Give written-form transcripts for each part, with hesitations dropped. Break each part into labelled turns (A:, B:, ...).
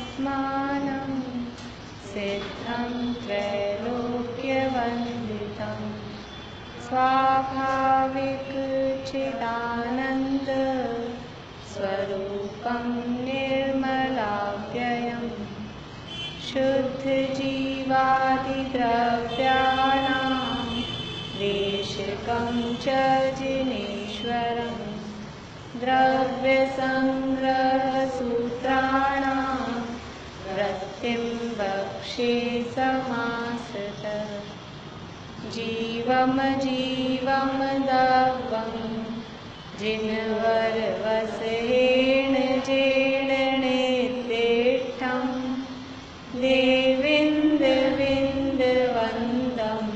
A: ब्रह्मात्मानं सिद्धं त्रैलोक्यवन्दितं स्वाभाविक चिदानन्द स्वरूपं निर्मलाव्ययम् शुद्धजीवादिद्रव्याणां देशिकं च जिनेश्वरम् द्रव्यसंग्रहसूत्राणां वृत्तिं वक्षे समासतः जीवमजीवं दवं जिनवरवसेन जेणनेत्तिष्ठं देविन्दविन्दवन्दं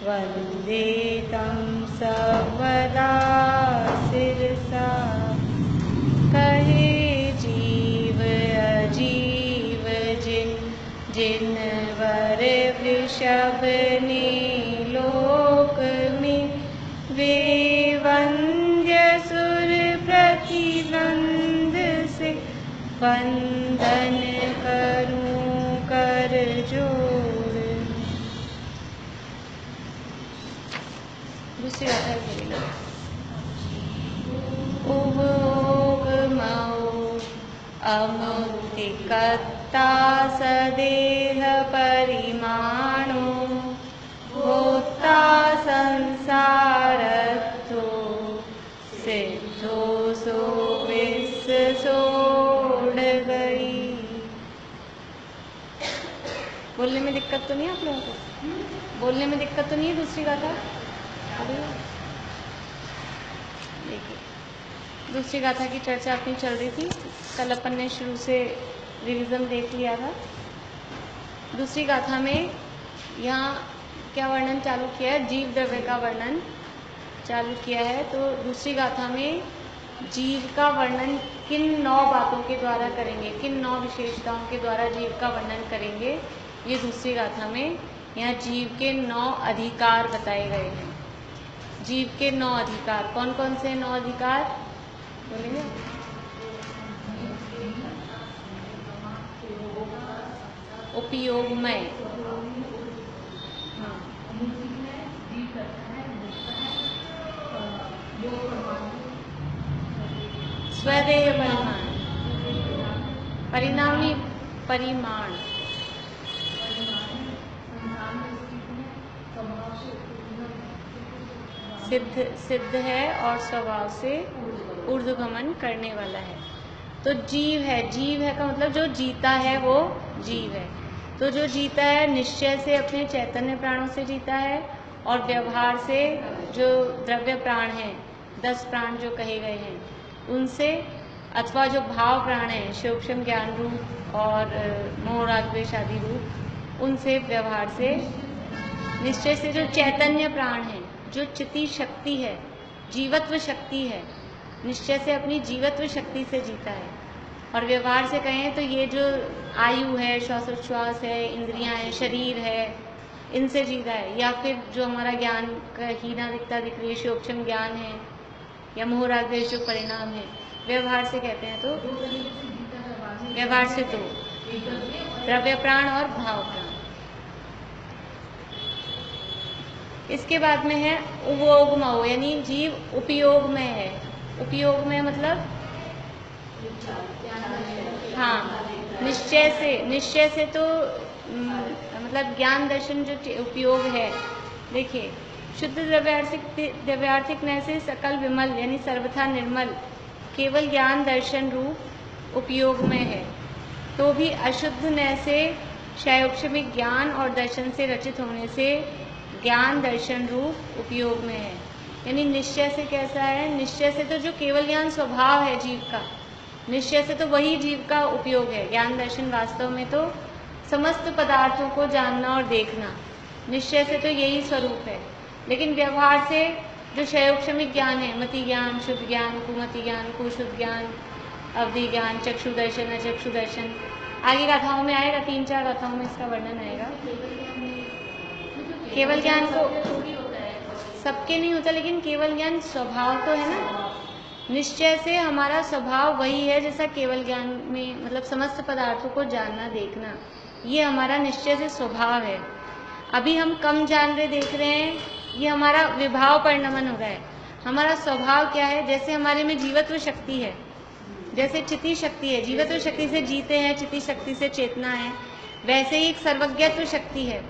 A: वन्दे तं सर्वदा शिरसा कहे जीव अजीव जिनवर वृषभने लोक में वे वन्द्य सुर प्रतिद्वंद से वंदन करूं कर जोड़। दूसरी गाथा बोलेंगे। उभोगमौ अमुक्तिकर्ता सदेह परिमाणो भोक्ता संसारत्थो सिद्धो सो विश्व सोड़ गई। बोलने में दिक्कत तो नहीं है आप लोगों को? बोलने में दिक्कत तो नहीं है? दूसरी गाथा देखिए, दूसरी गाथा की चर्चा अपनी चल रही थी। कल अपन ने शुरू से रिविजन देख लिया था। दूसरी गाथा में यहाँ क्या वर्णन चालू किया है? जीव द्रव्य का वर्णन चालू किया है। तो दूसरी गाथा में जीव का वर्णन किन 9 बातों के द्वारा करेंगे, किन 9 विशेषताओं के द्वारा जीव का वर्णन करेंगे, ये दूसरी गाथा में यहाँ जीव के 9 अधिकार बताए गए हैं। जीव के 9 अधिकार कौन कौन से 9 अधिकार बोलेंगे? उपयोगमय, स्वदेह परिमाण, परिणामी परिमाण, सिद्ध है और स्वभाव से ऊर्ध्वगमन करने वाला है। तो जीव है, जीव है का मतलब जो जीता है वो जीव है। तो जो जीता है निश्चय से अपने चैतन्य प्राणों से जीता है, और व्यवहार से जो द्रव्य प्राण हैं, 10 प्राण जो कहे गए हैं उनसे, अथवा जो भाव प्राण हैं सूक्ष्म ज्ञान रूप और मोह राग द्वेष आदि रूप, उनसे व्यवहार से, निश्चय से जो चैतन्य प्राण हैं, जो चिति शक्ति है, जीवत्व शक्ति है, निश्चय से अपनी जीवत्व शक्ति से जीता है। और व्यवहार से कहें तो ये जो आयु है, श्वासोच्छ्वास है, इंद्रियां हैं, शरीर है, इनसे जीता है। या फिर जो हमारा ज्ञान का हीना दिखता दिख रही है, सूक्ष्म ज्ञान है या मोह राग द्वेष जो परिणाम है, व्यवहार से कहते हैं। तो व्यवहार से तो द्रव्य प्राण और भाव प्राण। इसके बाद में है उभोगमो, यानी जीव उपयोग में है। उपयोग में मतलब हाँ, निश्चय से तो मतलब ज्ञान दर्शन जो उपयोग है। देखिए, शुद्ध द्रव्यार्थिक नय से सकल विमल यानी सर्वथा निर्मल केवल ज्ञान दर्शन रूप उपयोग में है। तो भी अशुद्ध नय से क्षयोक्षमिक ज्ञान और दर्शन से रचित होने से ज्ञान दर्शन रूप उपयोग में है। यानी निश्चय से कैसा है? निश्चय से तो जो केवल ज्ञान स्वभाव है जीव का, निश्चय से तो वही जीव का उपयोग है। ज्ञान दर्शन वास्तव में तो समस्त पदार्थों को जानना और देखना, निश्चय से तो यही स्वरूप है। लेकिन व्यवहार से जो क्षयोक्षमिक ज्ञान है, मति ज्ञान, शुद्ध ज्ञान, कुमति ज्ञान, कुशुद्ध ज्ञान, अवधि ज्ञान, चक्षु दर्शन, अचक्षु दर्शन, आगे गाथाओं में आएगा, 3-4 गाथाओं में इसका वर्णन आएगा। केवल ज्ञान को सबके नहीं होता, लेकिन केवल ज्ञान स्वभाव तो है ना, निश्चय से हमारा स्वभाव वही है जैसा केवल ज्ञान में, मतलब समस्त पदार्थों को जानना देखना, ये हमारा निश्चय से स्वभाव है। अभी हम कम जान रहे देख रहे हैं, ये हमारा विभाव परिणमन हो रहा है। हमारा स्वभाव क्या है, जैसे हमारे में जीवत्व शक्ति है, जैसे चिति शक्ति है, जीवत्व शक्ति से जीते हैं, चिति शक्ति से चेतना है, वैसे ही एक सर्वज्ञत्व शक्ति है,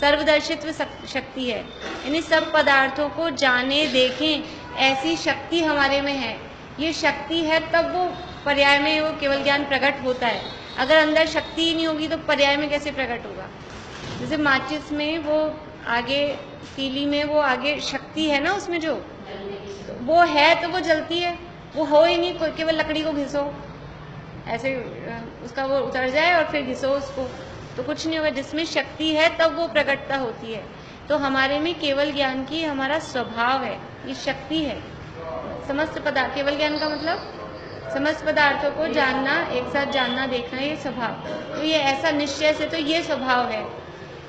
A: सर्वदर्शित्व शक्ति है, यानी सब पदार्थों को जाने देखें ऐसी शक्ति हमारे में है। ये शक्ति है तब वो पर्याय में वो केवल ज्ञान प्रकट होता है। अगर अंदर शक्ति ही नहीं होगी तो पर्याय में कैसे प्रकट होगा। जैसे माचिस में वो आगे तीली में वो आगे शक्ति है ना, उसमें जो वो है तो वो जलती है, वो हो ही नहीं, केवल लकड़ी को घिसो ऐसे उसका वो उतर जाए और फिर घिसो उसको तो कुछ नहीं होगा। जिसमें शक्ति है तब वो प्रकटता होती है। तो हमारे में केवल ज्ञान की हमारा स्वभाव है, ये शक्ति है। समस्त पदार्थ, केवल ज्ञान का मतलब समस्त पदार्थों को जानना, एक साथ जानना देखना, ये स्वभाव। तो ये ऐसा निश्चय से तो ये स्वभाव है,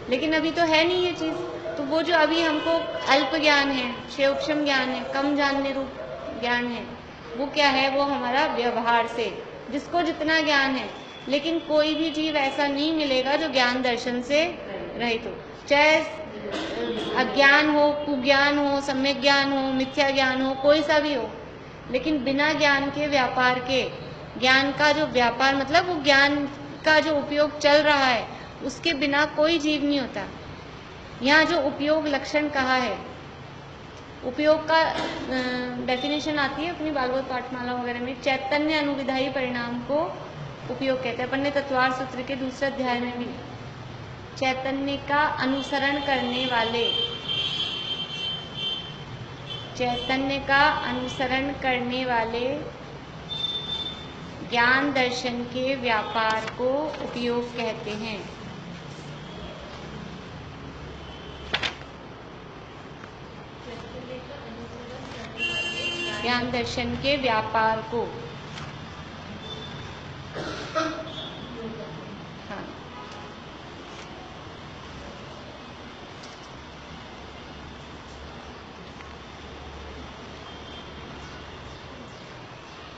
A: लेकिन अभी तो है नहीं ये चीज़। तो वो जो अभी हमको अल्प ज्ञान है, क्षेपक्षम ज्ञान है, कम जानने रूप ज्ञान है, वो क्या है, वो हमारा व्यवहार से जिसको जितना ज्ञान है। लेकिन कोई भी जीव ऐसा नहीं मिलेगा जो ज्ञान दर्शन से रहित हो, चाहे अज्ञान हो, कुज्ञान हो, सम्यक ज्ञान हो, मिथ्या ज्ञान हो, कोई सा भी हो, लेकिन बिना ज्ञान के व्यापार के, ज्ञान का जो व्यापार मतलब वो ज्ञान का जो उपयोग चल रहा है उसके बिना कोई जीव नहीं होता। यहाँ जो उपयोग लक्षण कहा है, उपयोग का डेफिनेशन आती है अपनी भागवत पाठमाला वगैरह में, चैतन्य अनुविधायी परिणाम को उपयोग कहते हैं। अपन ने तत्वार सूत्र के दूसरे अध्याय में भी चैतन्य का अनुसरण करने वाले, चैतन्य का अनुसरण करने वाले ज्ञान दर्शन के व्यापार को उपयोग कहते हैं। ज्ञान दर्शन के व्यापार को, हाँ,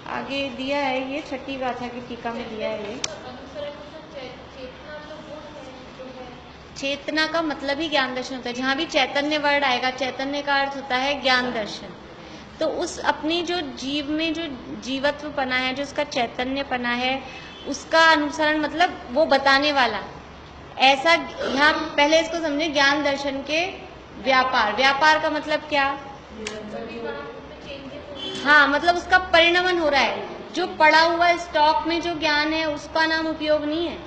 A: आगे दिया है ये छठी गाथा की टीका में दिया है ये। चेतना का मतलब ही ज्ञान दर्शन होता है। जहाँ भी चैतन्य वर्ड आएगा, चैतन्य का अर्थ होता है ज्ञान दर्शन। तो उस अपनी जो जीव में जो जीवत्व पना है, जो उसका चैतन्य पना है, उसका अनुसरण मतलब वो बताने वाला। ऐसा यहाँ पहले इसको समझे, ज्ञान दर्शन के व्यापार। व्यापार का मतलब क्या, हाँ, मतलब उसका परिणमन हो रहा है। जो पड़ा हुआ स्टॉक में जो ज्ञान है उसका नाम उपयोग नहीं है।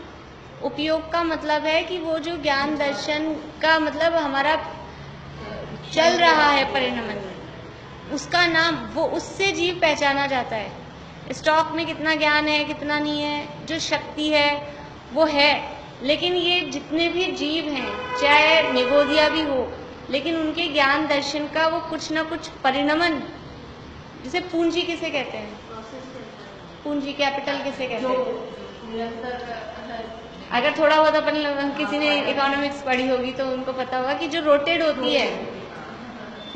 A: उपयोग का मतलब है कि वो जो ज्ञान दर्शन का मतलब हमारा चल रहा है परिणमन में, उसका नाम, वो उससे जीव पहचाना जाता है। स्टॉक में कितना ज्ञान है कितना नहीं है, जो शक्ति है वो है। लेकिन ये जितने भी जीव हैं, चाहे निगोदिया भी हो, लेकिन उनके ज्ञान दर्शन का वो कुछ ना कुछ परिणमन, जैसे पूंजी किसे कहते हैं, पूंजी कैपिटल किसे कहते हैं। अगर थोड़ा बहुत अपन किसी ने इकोनॉमिक्स पढ़ी होगी तो उनको पता होगा कि जो रोटेट होती है,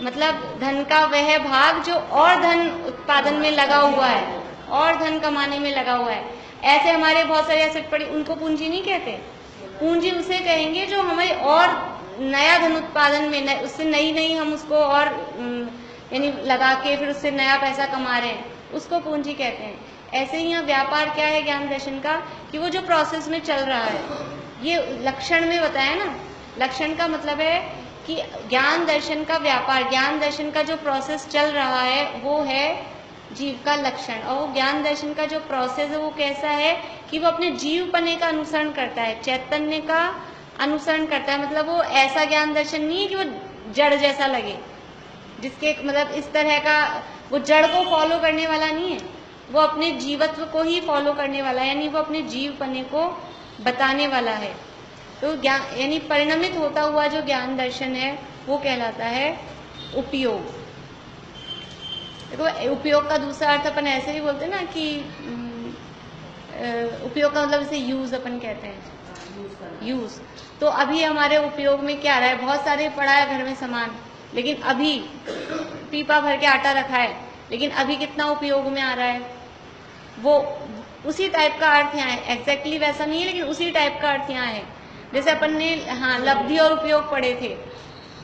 A: मतलब धन का वह भाग जो और धन उत्पादन में लगा हुआ है, और धन कमाने में लगा हुआ है। ऐसे हमारे बहुत सारे एसेट पड़ी, उनको पूंजी नहीं कहते। पूंजी उसे कहेंगे जो हमारे और नया धन उत्पादन में, उससे नई हम उसको और यानी लगा के फिर उससे नया पैसा कमा रहे हैं, उसको पूंजी कहते हैं। ऐसे ही यहाँ व्यापार क्या है ज्ञान दर्शन का, कि वो जो प्रोसेस में चल रहा है, ये लक्षण में बताया ना। लक्षण का मतलब है कि ज्ञान दर्शन का व्यापार, ज्ञान दर्शन का जो प्रोसेस चल रहा है वो है जीव का लक्षण। और वो ज्ञान दर्शन का जो प्रोसेस है वो कैसा है कि वो अपने जीवपने का अनुसरण करता है, चैतन्य का अनुसरण करता है। मतलब वो ऐसा ज्ञान दर्शन नहीं है कि वो जड़ जैसा लगे, जिसके मतलब इस तरह का, वो जड़ को फॉलो करने वाला नहीं है, वो अपने जीवत्व को ही फॉलो करने वाला है, यानी वो अपने जीवपने को बताने वाला है। तो ज्ञान यानी परिणमित होता हुआ जो ज्ञान दर्शन है वो कहलाता है उपयोग। देखो, उपयोग का दूसरा अर्थ अपन ऐसे ही बोलते हैं ना कि उपयोग का मतलब जैसे यूज अपन कहते हैं, यूज। तो अभी हमारे उपयोग में क्या आ रहा है, बहुत सारे पड़ा है घर में सामान, लेकिन अभी पीपा भर के आटा रखा है, लेकिन अभी कितना उपयोग में आ रहा है, वो उसी टाइप का अर्थ यहाँ है। एग्जैक्टली वैसा नहीं है, लेकिन उसी टाइप का अर्थ यहाँ है। जैसे अपन ने हाँ लब्धि और उपयोग पढ़े थे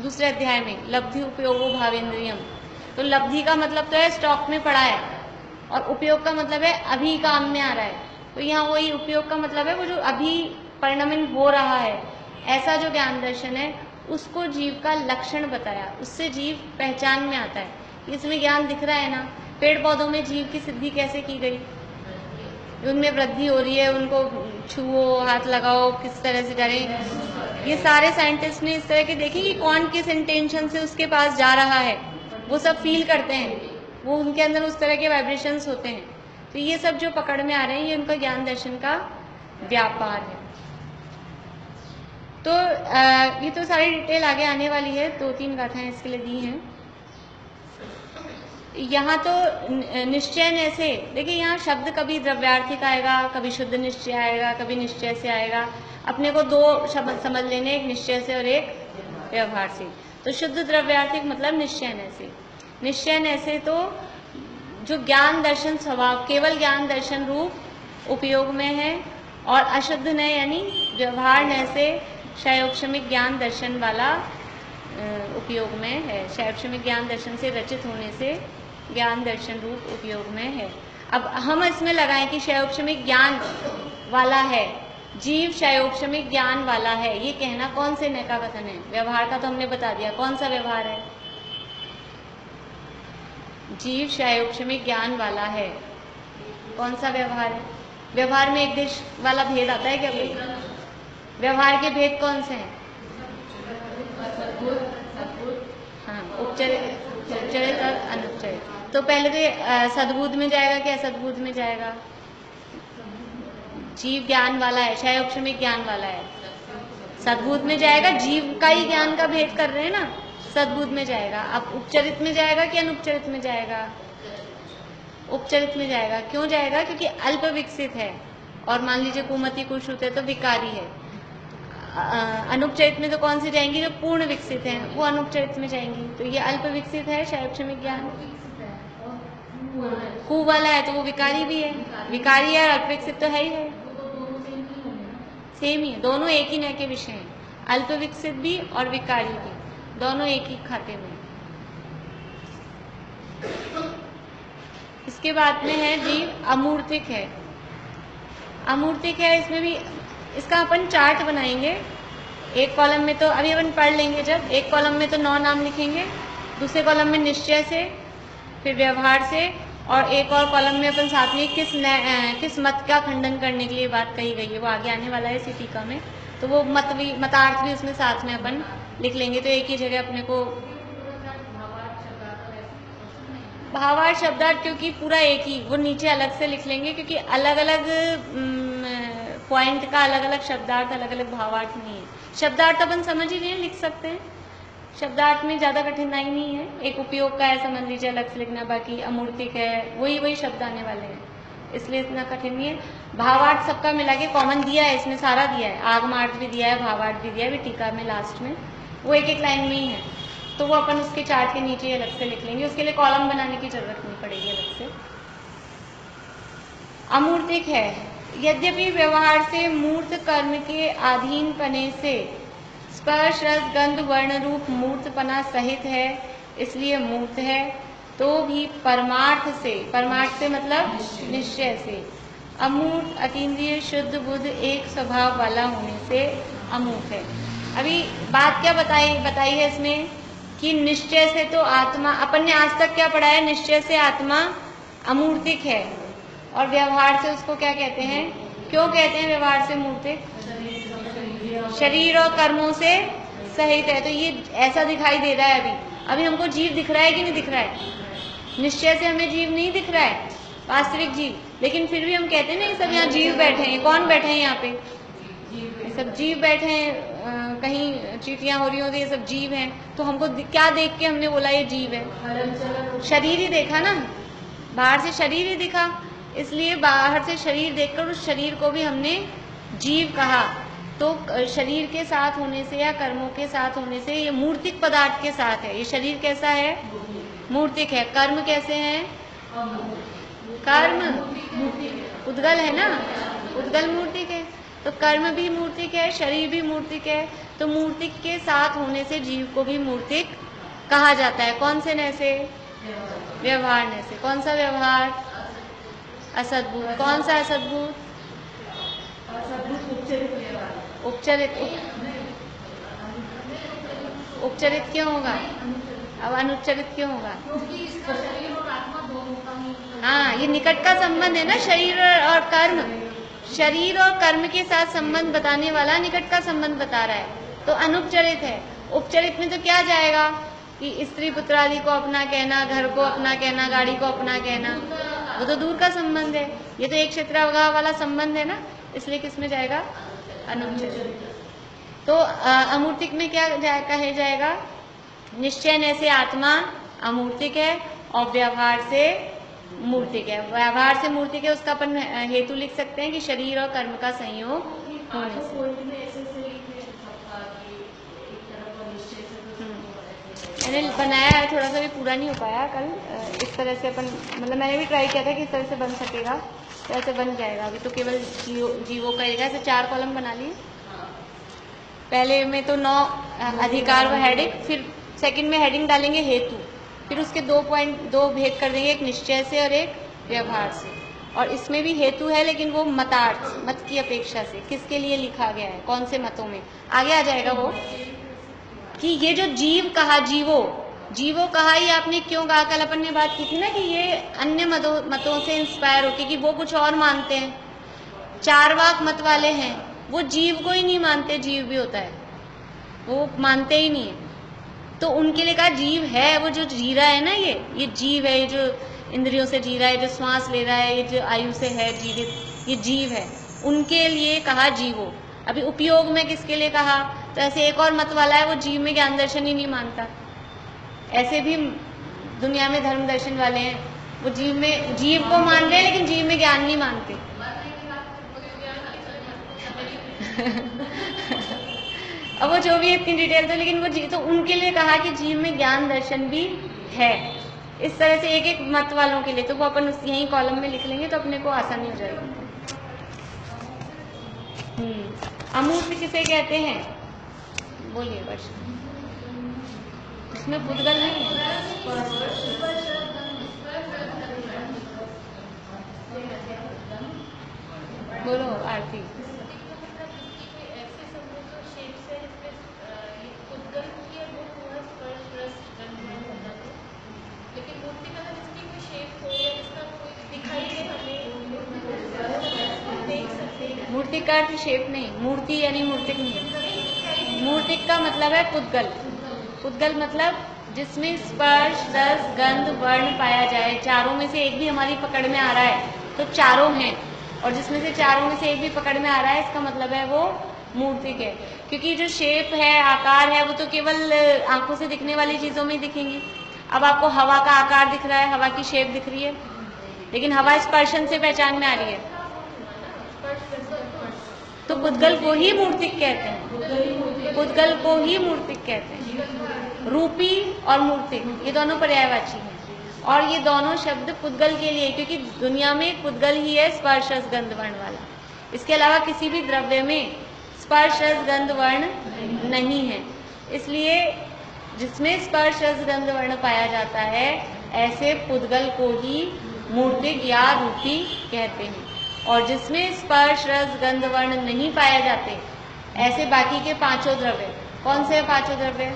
A: दूसरे अध्याय में, लब्धि उपयोगो भावेंद्रियम। तो लब्धि का मतलब तो है स्टॉक में पड़ा है, और उपयोग का मतलब है अभी काम में आ रहा है। तो यहाँ वही उपयोग का मतलब है वो जो अभी परिणमन हो रहा है, ऐसा जो ज्ञान दर्शन है उसको जीव का लक्षण बताया, उससे जीव पहचान में आता है। इसमें ज्ञान दिख रहा है ना, पेड़ पौधों में जीव की सिद्धि कैसे की गई, उनमें वृद्धि हो रही है, उनको छुओ, हाथ लगाओ, किस तरह से करें, ये सारे साइंटिस्ट ने इस तरह के देखे कि कौन किस इंटेंशन से उसके पास जा रहा है, वो सब फील करते हैं, वो उनके अंदर उस तरह के वाइब्रेशंस होते हैं। तो ये सब जो पकड़ में आ रहे हैं ये उनका ज्ञान दर्शन का व्यापार है। तो ये तो सारी डिटेल आगे आने वाली है, 2-3 गाथाएं इसके लिए दी हैं। यहाँ तो निश्चय ऐसे देखिए, यहाँ शब्द कभी द्रव्यार्थिक आएगा, कभी शुद्ध निश्चय आएगा, कभी निश्चय से आएगा। अपने को 2 शब्द समझ लेने, एक निश्चय से और एक व्यवहार से। तो शुद्ध द्रव्यार्थिक मतलब निश्चय ऐसे। निश्चय ऐसे तो जो ज्ञान दर्शन स्वभाव केवल ज्ञान दर्शन रूप उपयोग में है, और अशुद्ध न यानी व्यवहार न से शैवक्षमिक ज्ञान दर्शन वाला उपयोग में है। शैवक्षमिक ज्ञान दर्शन से रचित होने से ज्ञान दर्शन रूप उपयोग में है। अब हम इसमें लगाएं कि शैवक्षमिक ज्ञान वाला है, जीव शैवक्षमिक ज्ञान वाला है, ये कहना कौन से न का कथन है? व्यवहार का तो हमने बता दिया, कौन सा व्यवहार है? जीव शैवक्षमिक ज्ञान वाला है, कौन सा व्यवहार है? व्यवहार में एक देश वाला भेद आता है क्या कोई? व्यवहार के भेद कौन से हैं? हाँ, उपचरित और अनुपचरित। तो पहले तो सद्बुद्ध में जाएगा कि असद्बुद्ध में जाएगा? जीव ज्ञान वाला है, शैवक्षमिक ज्ञान वाला है, सद्बुद्ध में जाएगा। जीव का ही ज्ञान का भेद कर रहे हैं ना, सद्बुद्ध में जाएगा। अब उपचरित में जाएगा कि अनुपचरित में जाएगा? उपचरित में जाएगा। क्यों जाएगा? क्योंकि अल्प विकसित है, और मान लीजिए कुमति कुश्रुत है तो विकारी है। अनुपचरित में तो कौन सी जाएंगी? जो पूर्ण विकसित हैं, वो अनुपचरित में जाएंगी। तो ये अल्प विकसित है शैवक्षमिक ज्ञान, कु वाला है तो वो विकारी भी है, विकारी है और अल्प विकसित तो है ही है, सेम ही है, दोनों एक ही न के विषय हैं। अल्प विकसित भी और विकारी भी, दोनों एक ही खाते में। इसके बाद में है जीव अमूर्तिक है। अमूर्तिक है, इसमें भी इसका अपन चार्ट बनाएंगे। एक कॉलम में तो अभी अपन पढ़ लेंगे, जब एक कॉलम में तो 9 नाम लिखेंगे, दूसरे कॉलम में निश्चय से, फिर व्यवहार से, और एक और कॉलम में अपन साथ में किस मत का खंडन करने के लिए बात कही गई है, वो आगे आने वाला है इसी टीका में। तो वो मतार्थ भी उसमें साथ में अपन लिख लेंगे। तो एक ही जगह अपने को भावार्थ शब्दार्थ, क्योंकि पूरा एक ही, वो नीचे अलग से लिख लेंगे, क्योंकि अलग अलग पॉइंट का अलग अलग शब्दार्थ, अलग अलग भावार्थ नहीं है। शब्दार्थ अपन समझ ही रहे हैं, लिख सकते हैं, शब्दार्थ में ज़्यादा कठिनाई नहीं है। एक उपयोग का है, समझ लीजिए, अलग से लिखना, बाकी अमूर्तिक है, वही शब्द आने वाले हैं, इसलिए इतना कठिन नहीं है। भावार्थ सबका मिला के कॉमन दिया है, इसमें सारा दिया है, आगमार्थ भी दिया है, भावार्थ भी दिया है, टीका में लास्ट में वो एक एक लाइन में ही है। तो वो अपन उसके चार्ट के नीचे अलग से लिख लेंगे, उसके लिए कॉलम बनाने की जरूरत नहीं पड़ेगी अलग से। अमूर्तिक है, यद्यपि व्यवहार से मूर्त कर्म के अधीन पने से स्पर्श रस गंध वर्ण रूप मूर्तपना सहित है, इसलिए मूर्त है, तो भी परमार्थ से मतलब निश्चय से अमूर्त अतीन्द्रिय शुद्ध बुद्ध एक स्वभाव वाला होने से अमूर्त है। अभी बात क्या बताई है इसमें कि निश्चय से तो आत्मा, अपन ने आज तक क्या पढ़ा है? निश्चय से आत्मा अमूर्तिक है, और व्यवहार से उसको क्या कहते हैं? क्यों कहते हैं व्यवहार से मूर्तिक? शरीर और कर्मों से सहित है। तो ये ऐसा दिखाई दे रहा है अभी हमको जीव दिख रहा है कि नहीं दिख रहा है? निश्चय से हमें जीव नहीं दिख रहा है, वास्तविक जीव, लेकिन फिर भी हम कहते हैं ना ये सब यहाँ जीव बैठे हैं। कौन बैठे हैं यहाँ पे? ये सब जीव बैठे हैं, कहीं चींटियां हो रही होती, ये सब जीव हैं। तो हमको क्या देख के हमने बोला ये जीव है? शरीर ही देखा ना, बाहर से शरीर ही दिखा, इसलिए बाहर से शरीर देखकर उस शरीर को भी हमने जीव कहा। तो शरीर के साथ होने से या कर्मों के साथ होने से, ये मूर्तिक पदार्थ के साथ है। ये शरीर कैसा है? मूर्तिक है। कर्म कैसे हैं? कर्म उद्गल है ना, उद्गल मूर्तिक है। तो कर्म भी मूर्तिक है, शरीर भी मूर्तिक है। तो मूर्तिक के साथ होने से जीव को भी मूर्तिक कहा जाता है। कौन से नय से? व्यवहार नय से। कौन सा व्यवहार? असद्भूत। कौन सा असद्भूत? उपचरित। उपचरित क्यों होगा? अब अनुच्चरित क्यों होगा? हाँ, ये निकट का संबंध है ना, शरीर और कर्म। शरीर और कर्म के साथ संबंध बताने वाला निकट का संबंध बता रहा है, तो अनुपचरित है। उपचरित में तो क्या जाएगा कि स्त्री पुत्र आदि को अपना कहना, घर को अपना कहना, गाड़ी को अपना कहना, वो तो दूर का संबंध है। ये तो एक क्षेत्रावगाह वाला संबंध है ना, इसलिए किस में जाएगा? अनुपचरित। तो अमूर्तिक में क्या कहे जाएगा? निश्चय नय से आत्मा अमूर्तिक है और व्यवहार से मूर्तिक है। व्यवहार से मूर्तिक है, उसका अपन हेतु लिख सकते हैं कि शरीर और कर्म का संयोग होने से। मैंने बनाया है, थोड़ा सा भी पूरा नहीं हो पाया कल। इस तरह से अपन, मतलब मैंने भी ट्राई किया था कि इस तरह से बन सकेगा, तो ऐसे बन जाएगा। अभी तो केवल जीवों का एरिया से 4 कॉलम बना लिए। पहले में तो 9 अधिकार व हेडिंग, फिर सेकंड में हेडिंग डालेंगे हेतु, फिर उसके 2 भेद कर देंगे, एक निश्चय से और एक व्यवहार से। और इसमें भी हेतु है, लेकिन वो मतार्थ, मत की अपेक्षा से, किसके लिए लिखा गया है, कौन से मतों में, आगे आ जाएगा वो। कि ये जो जीव कहा, जीवो कहा, ये आपने क्यों कहा? कल अपन ने बात की थी ना कि ये अन्य मतों से इंस्पायर होके, कि वो कुछ और मानते हैं, चारवाक मत वाले हैं, वो जीव को ही नहीं मानते, जीव भी होता है, वो मानते ही नहीं है। तो उनके लिए कहा जीव है, वो जो जी रहा है ना, ये जीव है, ये जो इंद्रियों से जी रहा है, जो श्वास ले रहा है, ये जो आयु से है जीवित, ये जीव है। उनके लिए कहा जीवो। अभी उपयोग में किसके लिए कहा? तो ऐसे एक और मत वाला है, वो जीव में ज्ञान दर्शन ही नहीं मानता। ऐसे भी दुनिया में धर्म दर्शन वाले हैं, वो जीव को मान रहे हैं, लेकिन जीव में ज्ञान नहीं मानते। अब वो जो भी इतनी डिटेल, तो लेकिन वो तो उनके लिए कहा कि जीव में ज्ञान दर्शन भी है। इस तरह से एक एक मत वालों के लिए, तो वो अपन यही कॉलम में लिख लेंगे, तो अपने को आसानी हो जाएगी। अमूर्त किसे कहते हैं? बोलिए वर्ष। इसमें पुद्गल नहीं है। बोलो आरती। मूर्ति का अर्थ शेप नहीं, मूर्ति यानी मूर्तिक नहीं। मूर्तिक का मतलब है पुद्गल। पुद्गल मतलब जिसमें स्पर्श, रस, गंध, वर्ण पाया जाए। चारों में से एक भी हमारी पकड़ में आ रहा है तो चारों हैं, और जिसमें से चारों में से एक भी पकड़ में आ रहा है, इसका मतलब है वो मूर्तिक है। क्योंकि जो शेप है, आकार है, वो तो केवल आंखों से दिखने वाली चीजों में दिखेंगी। अब आपको हवा का आकार दिख रहा है, हवा की शेप दिख रही है, लेकिन हवा स्पर्शन से पहचान में आ रही है, तो पुद्गल को ही मूर्तिक कहते हैं। पुद्गल को ही मूर्तिक कहते हैं। रूपी और मूर्तिक ये दोनों पर्यायवाची हैं, और ये दोनों शब्द पुद्गल के लिए, क्योंकि दुनिया में पुद्गल ही है स्पर्श रस गंध वर्ण वाला। इसके अलावा किसी भी द्रव्य में स्पर्श रस गंध वर्ण नहीं है। इसलिए जिसमें स्पर्श रस गंध वर्ण पाया जाता है, ऐसे पुद्गल को ही मूर्तिक या रूपी कहते हैं। और जिसमें स्पर्श रस गंध वर्ण नहीं पाए जाते, ऐसे बाकी के 5 द्रव्य, कौन से 5 द्रव्य?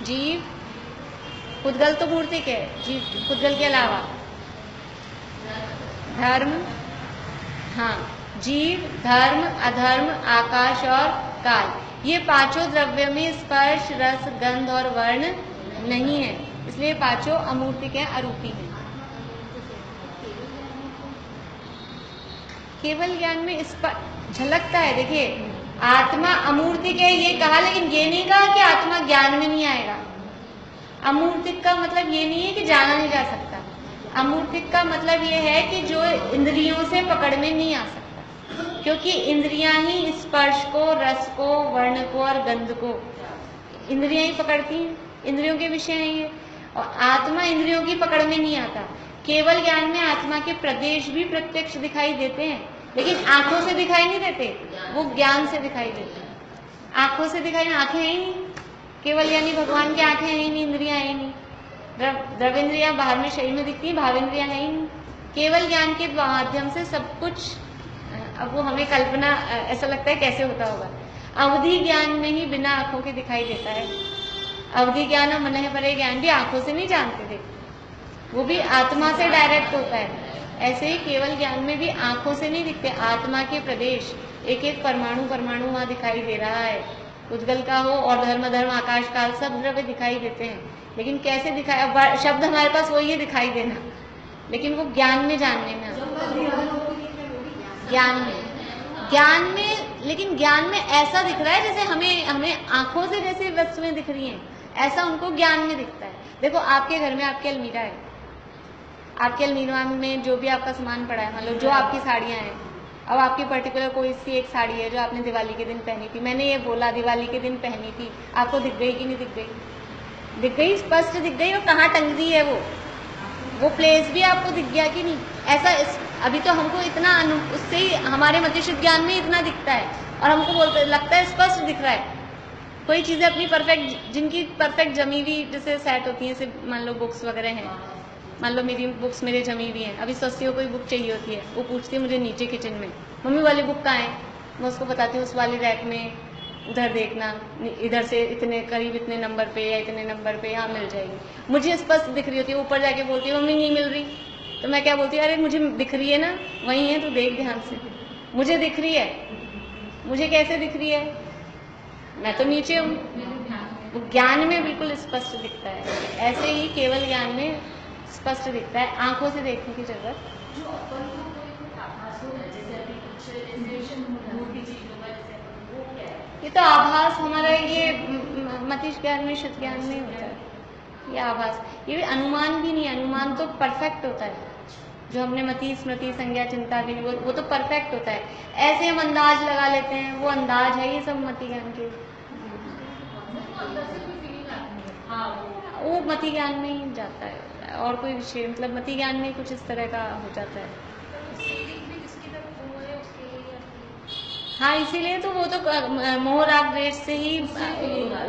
A: जीव, पुद्गल तो मूर्तिक है, जीव पुद्गल के अलावा धर्म, हाँ, जीव, धर्म, अधर्म, आकाश और काल, ये 5 द्रव्य में स्पर्श रस गंध और वर्ण नहीं है, इसलिए 5 अमूर्तिक है, अरूपी है। केवल ज्ञान में इस पर झलकता है। देखिए, आत्मा अमूर्तिक है ये कहा, लेकिन ये नहीं कहा कि आत्मा ज्ञान में नहीं आएगा। अमूर्तिक का मतलब ये नहीं है कि जाना नहीं जा सकता। अमूर्तिक का मतलब ये है कि जो इंद्रियों से पकड़ में नहीं आ सकता, क्योंकि इंद्रियां ही स्पर्श को, रस को, वर्ण को और गंध को इंद्रियां ही पकड़ती हैं। इंद्रियों के विषय नहीं है। और आत्मा इंद्रियों की पकड़ में नहीं आता। केवल ज्ञान में आत्मा के प्रदेश भी प्रत्यक्ष दिखाई देते हैं, लेकिन आंखों से दिखाई नहीं देते, वो ज्ञान से दिखाई देते हैं। आंखों से दिखाई, आंखें है ही नहीं, केवल यानी भगवान की आंखें है ही नहीं, इंद्रियां है ही नहीं, द्रव्येंद्रियां बाहर में शरीर में दिखती है, भावेंद्रियां है ही नहीं। केवल ज्ञान के माध्यम से सब कुछ, अब वो हमें कल्पना ऐसा लगता है कैसे होता होगा। अवधि ज्ञान में ही बिना आंखों के दिखाई देता है। अवधि ज्ञान और मनः परे ज्ञान भी आंखों से नहीं जानते थे, वो भी आत्मा से डायरेक्ट होता है। ऐसे ही केवल ज्ञान में भी आंखों से नहीं दिखते, आत्मा के प्रदेश, एक एक परमाणु परमाणु वहां दिखाई दे रहा है। उद्गल का हो और धर्म धर्म आकाश काल सब द्रव्य दिखाई देते हैं, लेकिन कैसे दिखाई, शब्द हमारे पास वही है दिखाई देना, लेकिन वो ज्ञान में जानने में, ज्ञान में, लेकिन ज्ञान में ऐसा दिख रहा है जैसे हमें आंखों से जैसे वस्तुएं दिख रही हैं, ऐसा उनको ज्ञान में दिखता है। देखो आपके घर में आपकी अलमीरा है, आपके अलमीरा में जो भी आपका सामान पड़ा है, मान लो जो आपकी साड़ियां हैं, अब आपकी पर्टिकुलर कोई सी एक साड़ी है जो आपने दिवाली के दिन पहनी थी, मैंने ये बोला दिवाली के दिन पहनी थी, आपको दिख गई कि नहीं दिख गई? दिख गई, स्पष्ट दिख गई। और कहाँ टंग दी है वो प्लेस भी आपको दिख गया कि नहीं? ऐसा अभी तो हमको इतना उससे ही हमारे मतिशुद्ध ज्ञान में इतना दिखता है और हमको बोलते लगता है स्पष्ट दिख रहा है। कोई चीजें अपनी परफेक्ट, जिनकी परफेक्ट जमी हुई जैसे सेट होती है, जैसे मान लो बुक्स वगैरह हैं, मान लो मेरी बुक्स मेरे जमी हुई हैं, अभी सस्ती को कोई बुक चाहिए होती है, वो पूछती है मुझे नीचे किचन में, मम्मी वाली बुक कहाँ है? मैं उसको बताती हूँ उस वाली रैक में, उधर देखना, इधर से इतने करीब इतने नंबर पे या इतने नंबर पे यहाँ मिल जाएगी। मुझे स्पष्ट दिख रही होती है, ऊपर जाके बोलती है मम्मी नहीं मिल रही, तो मैं क्या बोलती हूँ, अरे मुझे दिख रही है ना, वही है, तू देख ध्यान से, मुझे दिख रही है। मुझे कैसे दिख रही है? मैं तो नीचे हूँ। ज्ञान में बिल्कुल स्पष्ट दिखता है, ऐसे ही केवल ज्ञान में स्पष्ट दिखता है, आंखों से देखने की जरूरत। ये तो आभास हमारा, ये मतिष्ठ ज्ञान में, शुद्ध ज्ञान में होता है ये आभास। ये भी अनुमान भी नहीं, अनुमान तो परफेक्ट होता है, जो हमने मति स्मृति संज्ञा चिंता भी, वो तो परफेक्ट होता है। ऐसे हम अंदाज लगा लेते हैं, वो अंदाज है ये सब मति ज्ञान के, वो मति ज्ञान में ही जाता है। और कोई विषय मतलब मति ज्ञान में कुछ इस तरह का हो जाता है। हाँ, इसीलिए तो वो तो मोह राग द्वेष से ही,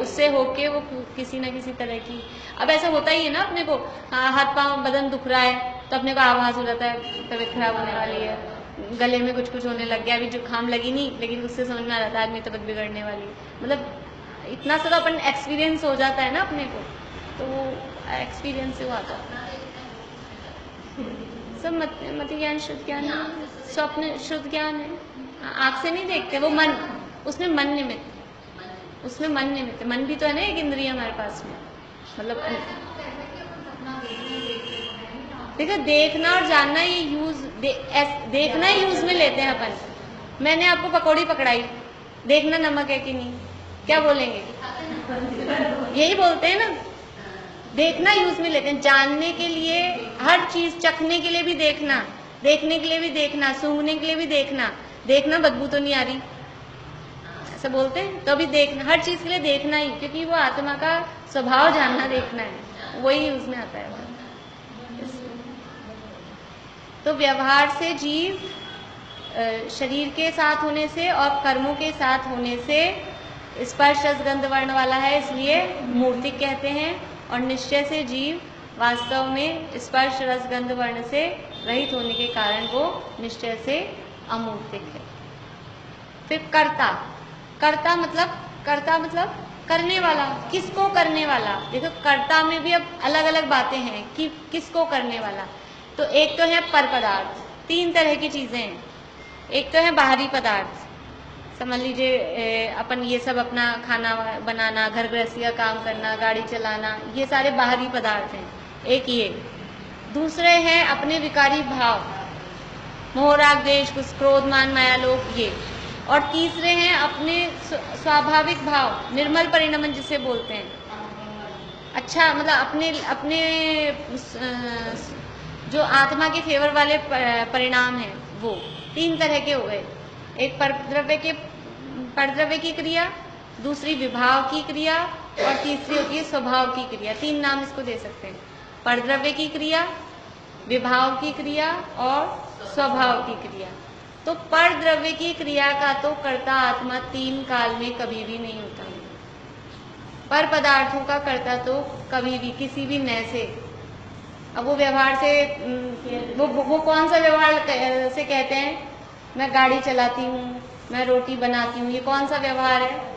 A: उससे होके वो किसी न किसी तरह की, अब ऐसा होता ही है ना अपने को, हाथ पांव बदन दुख रहा है तो अपने को आभास हो जाता है तबीयत खराब होने वाली है, गले में कुछ कुछ होने लग गया, अभी जुकाम लगी नहीं, लेकिन उससे समझ में आ जाता है आदमी तबीयत बिगड़ने वाली है। मतलब इतना सा तो अपन एक्सपीरियंस हो जाता है ना अपने को, तो वो एक्सपीरियंस से वो आता है। सब मति ज्ञान शुद्ध ज्ञान है, स्वप्न शुद्ध ज्ञान है, आँख से नहीं देखते, वो मन, उसमें मन निमित्त, उसमें मन निमित्त, मन भी तो है ना एक इंद्रिय हमारे पास में, मतलब देखो देखना और जानना ये यूज, देखना यूज में लेते हैं अपन। मैंने आपको पकौड़ी पकड़ाई, देखना नमक है कि नहीं, क्या बोलेंगे? यही बोलते हैं ना, देखना यूज में लेते हैं। जानने के लिए हर चीज, चखने के लिए भी देखना, देखने के लिए भी देखना, सूंघने के लिए भी देखना, देखना बदबू तो नहीं आ रही, ऐसा बोलते हैं, तो अभी देखना, हर चीज के लिए देखना ही, क्योंकि वो आत्मा का स्वभाव जानना, देखना है, वही यूज में आता है। तो व्यवहार से जीव शरीर के साथ होने से और कर्मों के साथ होने से स्पर्श रस गंध वर्ण वाला है, इसलिए मूर्तिक कहते हैं। और निश्चय से जीव वास्तव में स्पर्श रस गंध वर्ण से रहित होने के कारण वो निश्चय से अमूर्तिक है। फिर कर्ता, कर्ता मतलब करने वाला, किसको करने वाला। देखो कर्ता में भी अब अलग अलग बातें हैं कि किसको करने वाला। तो एक तो है पर पदार्थ, तीन तरह की चीजें हैं। एक तो है बाहरी पदार्थ, समझ लीजिए अपन ये सब अपना खाना बनाना, घर गृहस्थी का काम करना, गाड़ी चलाना, ये सारे बाहरी पदार्थ हैं, एक ये। दूसरे हैं अपने विकारी भाव, मोह राग द्वेष क्रोध मान माया लोभ, ये। और तीसरे हैं अपने स्वाभाविक भाव, निर्मल परिणमन जिसे बोलते हैं। अच्छा, मतलब अपने जो आत्मा के फेवर वाले परिणाम हैं, वो तीन तरह के हो गए। एक परद्रव्य की क्रिया, दूसरी विभाव की क्रिया और तीसरी होती है स्वभाव की क्रिया। 3 नाम इसको दे सकते हैं, परद्रव्य की क्रिया, विभाव की क्रिया और स्वभाव की क्रिया। तो परद्रव्य की क्रिया का तो कर्ता आत्मा 3 काल में कभी भी नहीं होता। पर पदार्थों का कर्ता तो कभी भी किसी भी नए से, अब वो व्यवहार से वो कौन सा व्यवहार से कहते हैं, मैं गाड़ी चलाती हूँ, मैं रोटी बनाती हूँ, ये कौन सा व्यवहार है?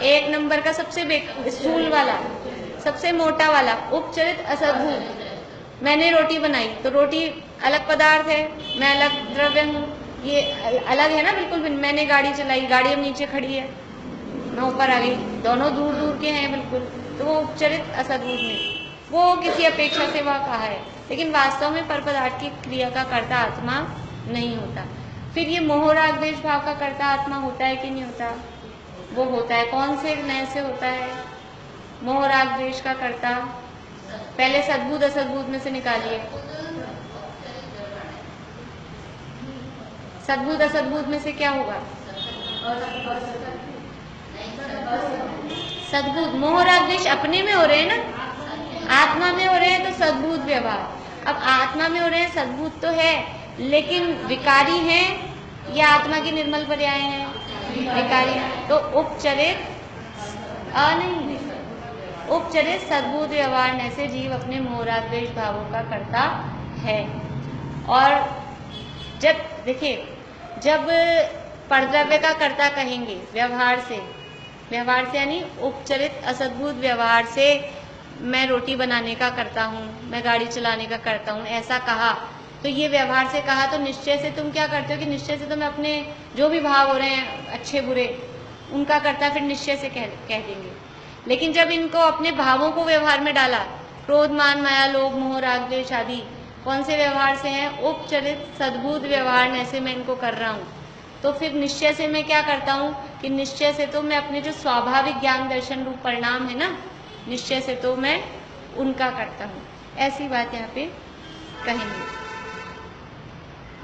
A: 1 नंबर का सबसे स्थूल वाला, सबसे मोटा वाला, उपचरित असद्भूत। मैंने रोटी बनाई तो रोटी अलग पदार्थ है, मैं अलग द्रव्य हूँ, ये अलग है ना बिल्कुल। मैंने गाड़ी चलाई, गाड़ी अब नीचे खड़ी है, मैं ऊपर आ गई, दोनों दूर दूर के हैं बिल्कुल, तो वो उपचरित असद्भूत में वो किसी अपेक्षा से वह कहा है, लेकिन वास्तव में पर पदार्थ की क्रिया का कर्ता आत्मा नहीं होता। फिर ये मोह राग द्वेष भाव का कर्ता आत्मा होता है कि नहीं होता? वो होता है। कौन से नए से होता है मोह राग द्वेष का कर्ता? पहले सद्भूत असद्भूत में से निकालिए। सद्भूत असद्भूत में से क्या होगा? सद्भूत। मोह राग द्वेष अपने में हो रहे हैं ना, आत्मा में हो रहे हैं तो सद्भूत व्यवहार। अब आत्मा में हो रहे हैं, सद्भूत तो है, लेकिन विकारी हैं या आत्मा की निर्मल पर्याय हैं? विकारी। तो उपचरित नहीं, उपचरित सद्भूत व्यवहार में से जीव अपने मोह राग द्वेष भावों का कर्ता है। और जब देखिए, जब परद्रव्य का कर्ता कहेंगे व्यवहार से यानी उपचरित असद्भूत व्यवहार से, मैं रोटी बनाने का करता हूँ, मैं गाड़ी चलाने का करता हूँ, ऐसा कहा तो ये व्यवहार से कहा, तो निश्चय से तुम क्या करते हो कि निश्चय से तुम अपने जो भी भाव हो रहे हैं अच्छे बुरे उनका करता, फिर निश्चय से कह देंगे। लेकिन जब इनको अपने भावों को व्यवहार में डाला, क्रोध मान माया लोभ मोह राग द्वेष आदि कौन से व्यवहार से हैं? उपचरित सद्भूत व्यवहार में से मैं इनको कर रहा हूँ, तो फिर निश्चय से मैं क्या करता हूँ कि निश्चय से तो मैं अपने जो स्वाभाविक ज्ञान दर्शन रूप परिणाम है ना, निश्चय से तो मैं उनका करता हूँ। ऐसी बात यहाँ पे कहेंगे।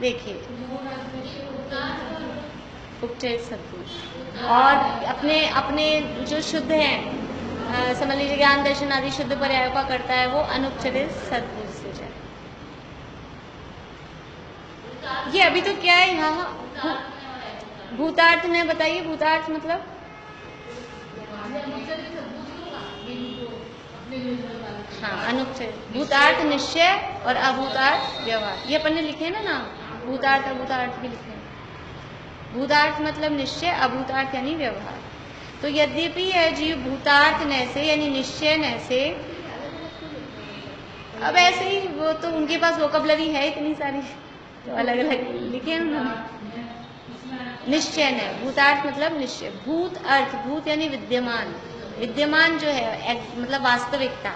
A: देखिए, उपचरित सद्भूत और अपने अपने जो शुद्ध हैं, समझ लीजिए ज्ञान दर्शन आदि शुद्ध पर्यायों का करता है, वो अनुपचरित सद्भूत से जाए। ये अभी तो क्या है यहाँ भूतार्थ में बताइए, भूतार्थ मतलब हाँ अनुपचरित। भूतार्थ निश्चय और अभूतार्थ व्यवहार, ये अपन ने लिखे ना नाम, भूतार्थ अभूतार्थ भी लिखे। भूतार्थ मतलब निश्चय, अभूतार्थ यानी व्यवहार। तो यद्यपि यह जीव भूतार्थ न से यानी निश्चय न से, अब ऐसे ही वो तो उनके पास वोकैबुलरी है इतनी सारी, तो अलग अलग लिखे उन्होंने। निश्चय न, भूतार्थ मतलब निश्चय। भूत अर्थ, भूत यानी विद्यमान, विद्यमान जो है मतलब वास्तविकता।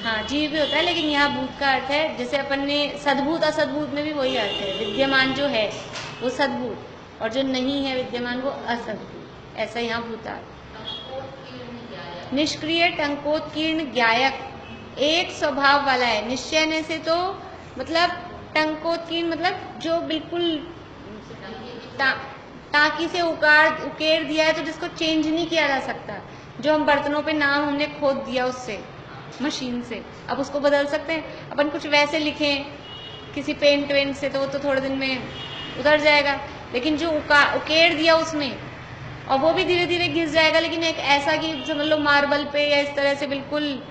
A: हाँ जीव भी होता है, लेकिन यहाँ भूत का अर्थ है जैसे अपन ने सद्भूत असद्भूत में भी वही अर्थ है, विद्यमान जो है वो सद्भूत और जो नहीं है विद्यमान वो असद्भूत, ऐसा यहाँ भूतार्थ। निष्क्रिय टंकोत्कीर्ण ज्ञायक एक स्वभाव वाला है। निश्चय ने से तो मतलब टंकोत्कीर्ण मतलब जो बिल्कुल टाँकी से उकेर दिया है, तो जिसको चेंज नहीं किया जा सकता। जो हम बर्तनों पे नाम हमने खोद दिया उससे मशीन से, अब उसको बदल सकते हैं अपन? कुछ वैसे लिखें किसी पेंट वेंट से तो वो तो थोड़े दिन में उतर जाएगा, लेकिन जो उकेर दिया उसमें, और वो भी धीरे धीरे घिस जाएगा, लेकिन एक ऐसा कि समझ लो मार्बल पे या इस तरह से बिल्कुल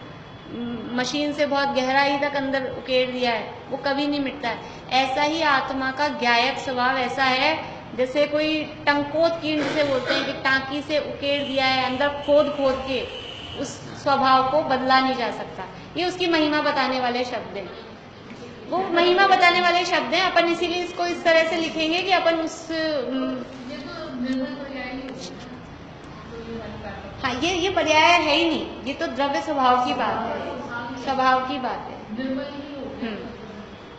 A: मशीन से बहुत गहराई तक अंदर उकेर दिया है, वो कभी नहीं मिटता है। ऐसा ही आत्मा का ज्ञायक स्वभाव ऐसा है जैसे कोई टंकोत्कीर्ण जिसे बोलते हैं कि टाँकी से उकेर दिया है, अंदर खोद खोद के, उस स्वभाव को बदला नहीं जा सकता। ये उसकी महिमा बताने वाले शब्द हैं, वो महिमा बताने वाले शब्द हैं। अपन इसीलिए इसको इस तरह से लिखेंगे कि अपन उस हाँ ये पर्याय है ही नहीं, ये तो द्रव्य स्वभाव की बात है, स्वभाव की बात है।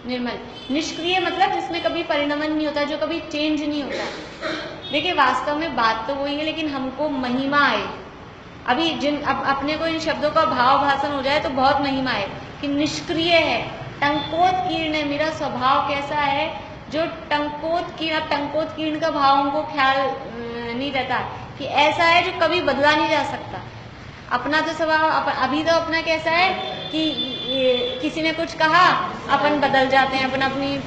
A: निर्मल। निष्क्रिय मतलब जिसमें कभी परिणमन नहीं होता, जो कभी चेंज नहीं होता। देखिए वास्तव में बात तो वही है, लेकिन हमको महिमा आए अभी अब अपने को इन शब्दों का भाव भाषण हो जाए तो बहुत महिमा है कि निष्क्रिय है, टंकोत्कीर्ण है। मेरा स्वभाव कैसा है जो टंकोत्कीर्ण, अब टंकोत्कीर्ण का भाव हमको ख्याल नहीं रहता, कि ऐसा है जो कभी बदला नहीं जा सकता। अपना तो स्वभाव अभी तो अपना कैसा है कि किसी ने कुछ कहा, अपन बदल जाते हैं, अपन अपनी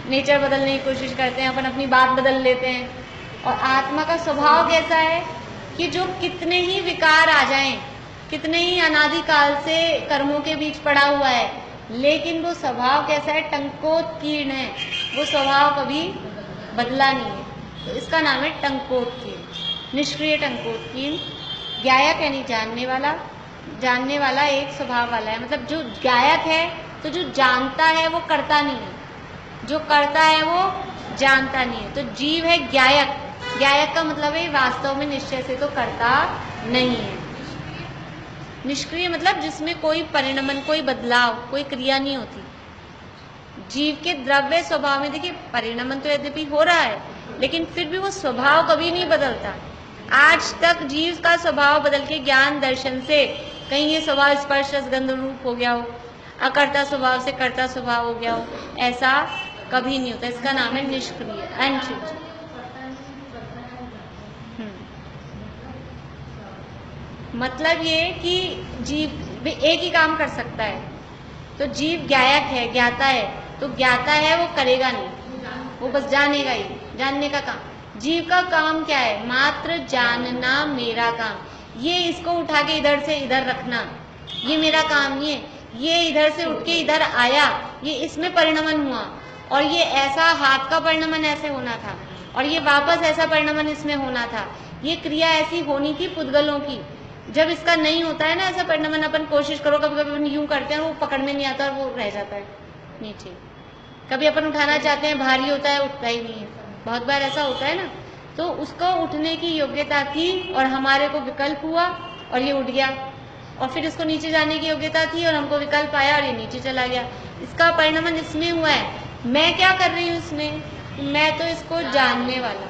A: नेचर बदलने की कोशिश करते हैं, अपन अपनी बात बदल लेते हैं। और आत्मा का स्वभाव कैसा है कि जो कितने ही विकार आ जाएं, कितने ही अनादिकाल से कर्मों के बीच पड़ा हुआ है, लेकिन वो स्वभाव कैसा है, टंकोत्कीर्ण है, वो स्वभाव कभी बदला नहीं है। तो इसका नाम है टंकोत्कीर्ण, निष्क्रिय टंकोत्कीर्ण। ज्ञायक यानी जानने वाला एक स्वभाव वाला है। मतलब जो ज्ञायक है तो जो जानता है वो करता नहीं है, जो करता है वो जानता नहीं है। तो जीव है ज्ञायक। ज्ञायक का मतलब है वास्तव में निश्चय से तो करता नहीं है। निष्क्रिय मतलब जिसमें कोई परिणमन, कोई बदलाव, कोई क्रिया नहीं होती। जीव के द्रव्य स्वभाव में देखिए परिणमन तो यद्यपि हो रहा है, लेकिन फिर भी वो स्वभाव कभी नहीं बदलता। आज तक जीव का स्वभाव बदल के ज्ञान दर्शन से कहीं ये स्वभाव स्पर्श रस गंध रूप हो गया हो, अकर्ता स्वभाव से कर्ता स्वभाव हो गया हो, ऐसा कभी नहीं होता। इसका नाम है निष्क्रिय, अनिश्चित। मतलब ये कि जीव एक ही काम कर सकता है। तो जीव ज्ञायक है, ज्ञाता है, तो ज्ञाता है वो करेगा नहीं, वो बस जानेगा ही, जानने का काम। जीव का काम क्या है, मात्र जानना मेरा काम। ये इसको उठा के इधर से इधर रखना, ये मेरा काम नहीं है। ये इधर से उठ के इधर आया, ये इसमें परिणमन हुआ, और ये ऐसा हाथ का परिणमन ऐसे होना था, और ये वापस ऐसा परिणमन इसमें होना था। ये क्रिया ऐसी होनी थी पुद्गलों की। जब इसका नहीं होता है ना ऐसा परिणमन, अपन कोशिश करो, कभी कभी अपन यूं करते हैं, वो पकड़ने नहीं आता और वो रह जाता है नीचे। कभी अपन उठाना चाहते हैं, भारी होता है, उठता ही नहीं है। बहुत बार ऐसा होता है ना। तो उसको उठने की योग्यता थी और हमारे को विकल्प हुआ और ये उठ गया, और फिर इसको नीचे जाने की योग्यता थी और हमको विकल्प आया और ये नीचे चला गया। इसका परिणमन इसमें हुआ है। मैं क्या कर रही हूँ इसमें, मैं तो इसको जानने वाला।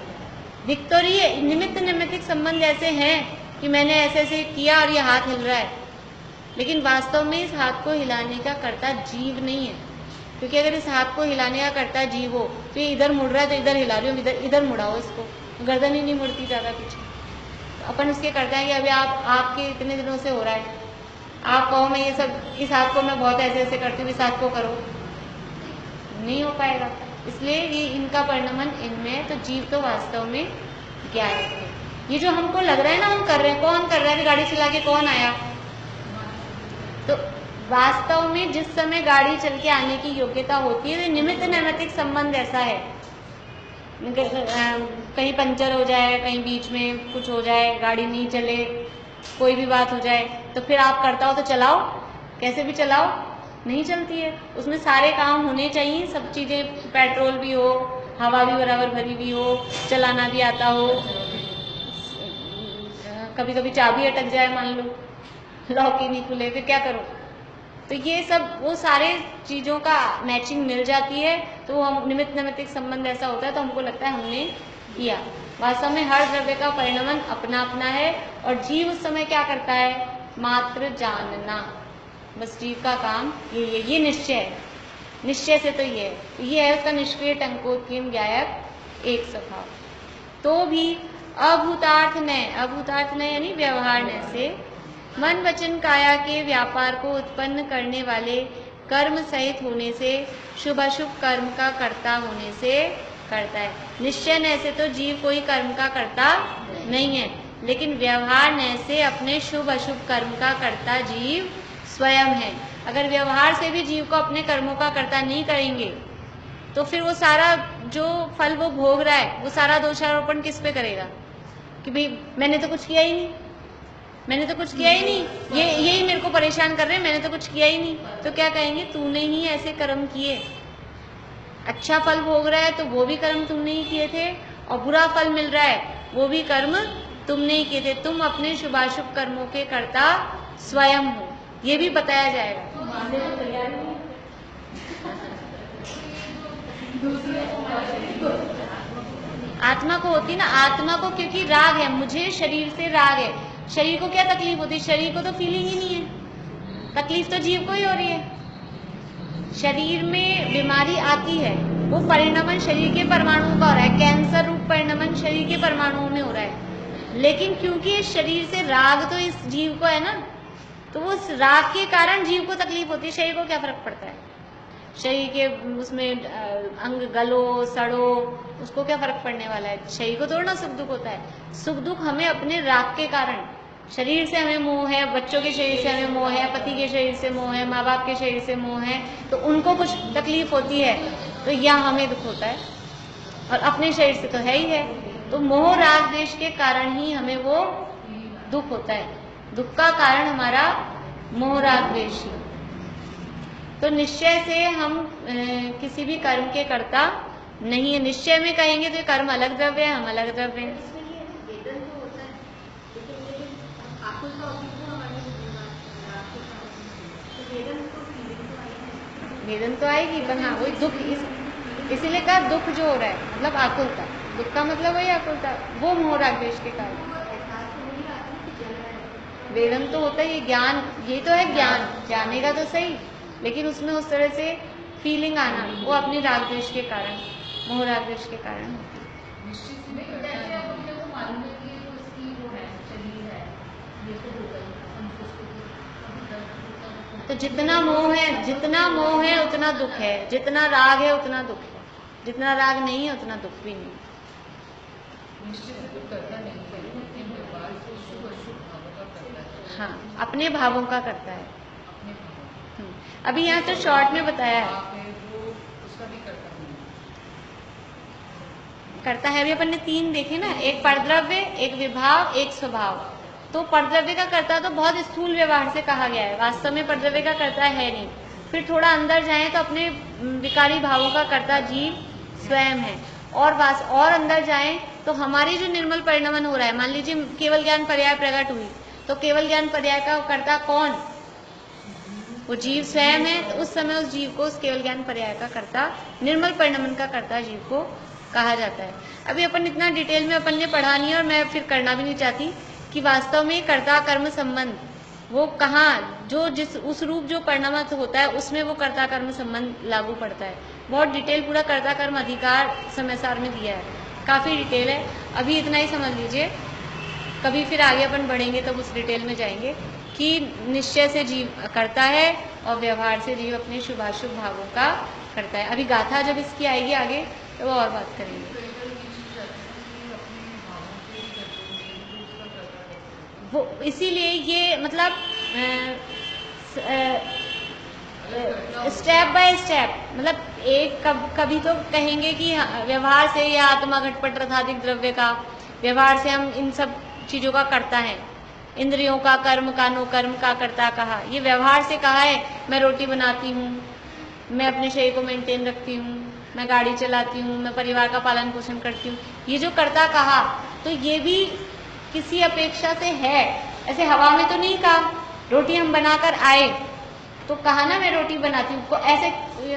A: दिख तो रही है, निमित्त निमित्तिक संबंध ऐसे हैं कि मैंने ऐसे ऐसे किया और ये हाथ हिल रहा है, लेकिन वास्तव में इस हाथ को हिलाने का कर्ता जीव नहीं है। क्योंकि अगर इस हाथ को हिलाने का कर्ता जीव हो तो ये इधर मुड़ रहा है तो इधर हिला रही हूँ, इधर मुड़ाओ इसको, गर्दन ही नहीं मुड़ती ज़्यादा पीछे। तो अपन उसके करते हैं कि अभी आपके इतने दिनों से हो रहा है, आप कहो मैं ये सब, इस हाथ को मैं बहुत ऐसे ऐसे करती हूँ, इस हाथ को करो, नहीं हो पाएगा। इसलिए ये इनका परिणमन इनमें, तो जीव तो वास्तव में ज्ञायक है। ये जो हमको लग रहा है ना हम कर रहे हैं, कौन कर रहा है, गाड़ी चला के कौन आया, तो वास्तव में जिस समय गाड़ी चल के आने की योग्यता होती है, तो निमित्त नैमित्तिक संबंध ऐसा है। कहीं पंचर हो जाए, कहीं बीच में कुछ हो जाए, गाड़ी नहीं चले, कोई भी बात हो जाए, तो फिर आप करता हो तो चलाओ, कैसे भी चलाओ, नहीं चलती है। उसमें सारे काम होने चाहिए, सब चीज़ें, पेट्रोल भी हो, हवा भी बराबर भरी भी हो, चलाना भी आता हो। कभी कभी चाबी अटक जाए, मान लो लॉक ही नहीं खुले, फिर क्या करो। तो ये सब वो सारे चीज़ों का मैचिंग मिल जाती है, तो हम निमित्त नैमित्तिक संबंध ऐसा होता है, तो हमको लगता है हमने किया। वास्तव में हर द्रव्य का परिणमन अपना अपना है, और जीव उस समय क्या करता है, मात्र जानना, बस जीव का काम ये निश्चय है। निश्चय से तो ये है उसका निष्क्रिय टंकोत्कीर्ण ज्ञायक एक स्वभाव। तो भी अभूतार्थ न यानी व्यवहार न से मन वचन काया के व्यापार को उत्पन्न करने वाले कर्म सहित होने से, शुभ अशुभ कर्म का कर्ता होने से करता है। निश्चय न से तो जीव कोई कर्म का कर्ता नहीं है, लेकिन व्यवहार न से अपने शुभ अशुभ कर्म का कर्ता जीव स्वयं है। अगर व्यवहार से भी जीव को अपने कर्मों का कर्ता नहीं करेंगे, तो फिर वो सारा जो फल वो भोग रहा है, वो सारा दोषारोपण किस पे करेगा कि भाई मैंने तो कुछ किया ही नहीं, मैंने तो कुछ किया ही नहीं, यही मेरे को परेशान कर रहे हैं, मैंने तो कुछ किया ही नहीं। तो क्या कहेंगे, तूने ही ऐसे कर्म किए। अच्छा फल भोग रहा है तो वो भी कर्म तुमने ही किए थे, और बुरा फल मिल रहा है वो भी कर्म तुमने ही किए थे। तुम अपने शुभाशुभ कर्मों के कर्ता स्वयं हो, ये भी बताया जाएगा। आत्मा को होती ना, आत्मा को क्योंकि राग है, मुझे शरीर से राग है। शरीर को क्या तकलीफ होती है, शरीर को तो फीलिंग ही नहीं है, तकलीफ तो जीव को ही हो रही है। शरीर में बीमारी आती है, वो परिणमन शरीर के परमाणुओं का हो रहा है, कैंसर रूप परिणमन शरीर के परमाणुओं में हो रहा है। लेकिन क्योंकि इस शरीर से राग तो इस जीव को है ना, तो वो उस राग के कारण जीव को तकलीफ होती है। शरीर को क्या फर्क पड़ता है? शरीर के उसमें अंग गलो सड़ो, उसको क्या फर्क पड़ने वाला है? शरीर को थोड़ा ना सुख दुख होता है। सुख दुख हमें अपने राग के कारण, शरीर से हमें मोह है, बच्चों के शरीर से हमें मोह है, पति के शरीर से मोह है, माँ बाप के शरीर से मोह है, तो उनको कुछ तकलीफ होती है, तो यह हमें दुख होता है। और अपने शरीर से तो है ही है, तो मोह राग द्वेष के कारण ही हमें वो दुख होता है। दुख का कारण हमारा मोह राग द्वेष ही। तो निश्चय से हम किसी भी कर्म के कर्ता नहीं है। निश्चय में कहेंगे तो कर्म अलग द्रव्य है, हम अलग द्रव्य हैं। वेदन तो आएगी, पर हाँ वही दुख, इसीलिए कहा दुख जो हो रहा है मतलब आकुलता। दुख का मतलब वही आकुलता, वो मोह राग द्वेष के कारण। वेदन तो होता है, ये ज्ञान, ये तो है ज्ञान, जानेगा तो सही, लेकिन उसमें उस तरह से फीलिंग आना, वो अपनी राग द्वेष के कारण, मोह राग द्वेष के कारण होती है। तो जितना मोह है उतना दुख है, जितना राग है उतना दुख है, जितना राग नहीं है उतना दुख भी नहीं। हाँ, अपने भावों का करता है। अभी यहाँ तो शॉर्ट में बताया है करता है। अभी अपन ने 3 देखे ना, एक परद्रव्य, एक विभाव, एक स्वभाव। तो परद्रव्य का कर्ता तो बहुत स्थूल व्यवहार से कहा गया है, वास्तव में परद्रव्य का कर्ता है नहीं। फिर थोड़ा अंदर जाएं तो अपने विकारी भावों का कर्ता जीव स्वयं है। और अंदर जाएं तो हमारी जो निर्मल परिणमन हो रहा है, मान लीजिए केवल ज्ञान पर्याय प्रकट हुई, तो केवल ज्ञान पर्याय का कर्ता कौन? वो जीव स्वयं है। तो उस समय उस जीव को, उस केवल ज्ञान पर्याय का कर्ता, निर्मल परिणमन का कर्ता जीव को कहा जाता है। अभी अपन इतना डिटेल में अपन ने पढ़ा नहीं, और मैं फिर करना भी नहीं चाहती कि वास्तव में कर्ता कर्म संबंध वो कहाँ, जो जिस उस रूप जो परिणमित होता है उसमें वो कर्ता कर्म संबंध लागू पड़ता है। बहुत डिटेल पूरा कर्ता कर्म अधिकार समयसार में दिया है, काफी डिटेल है। अभी इतना ही समझ लीजिए, कभी फिर आगे अपन बढ़ेंगे तब उस डिटेल में जाएंगे कि निश्चय से जीव करता है और व्यवहार से जीव अपने शुभाशुभ भावों का करता है। अभी गाथा जब इसकी आएगी आगे तो वो और बात करेंगे। वो इसीलिए ये मतलब स्टेप बाय स्टेप, मतलब एक कभी तो कहेंगे कि व्यवहार से या आत्मा घटपट रथाधिक द्रव्य का व्यवहार से हम इन सब चीजों का करता है। इंद्रियों का, कर्म का, नो कर्म का करता कहा, ये व्यवहार से कहा है। मैं रोटी बनाती हूँ, मैं अपने शरीर को मेंटेन रखती हूँ, मैं गाड़ी चलाती हूँ, मैं परिवार का पालन पोषण करती हूँ, ये जो करता कहा, तो ये भी किसी अपेक्षा से है। ऐसे हवा में तो नहीं कहा। रोटी हम बनाकर आए तो कहा ना मैं रोटी बनाती हूँ, ऐसे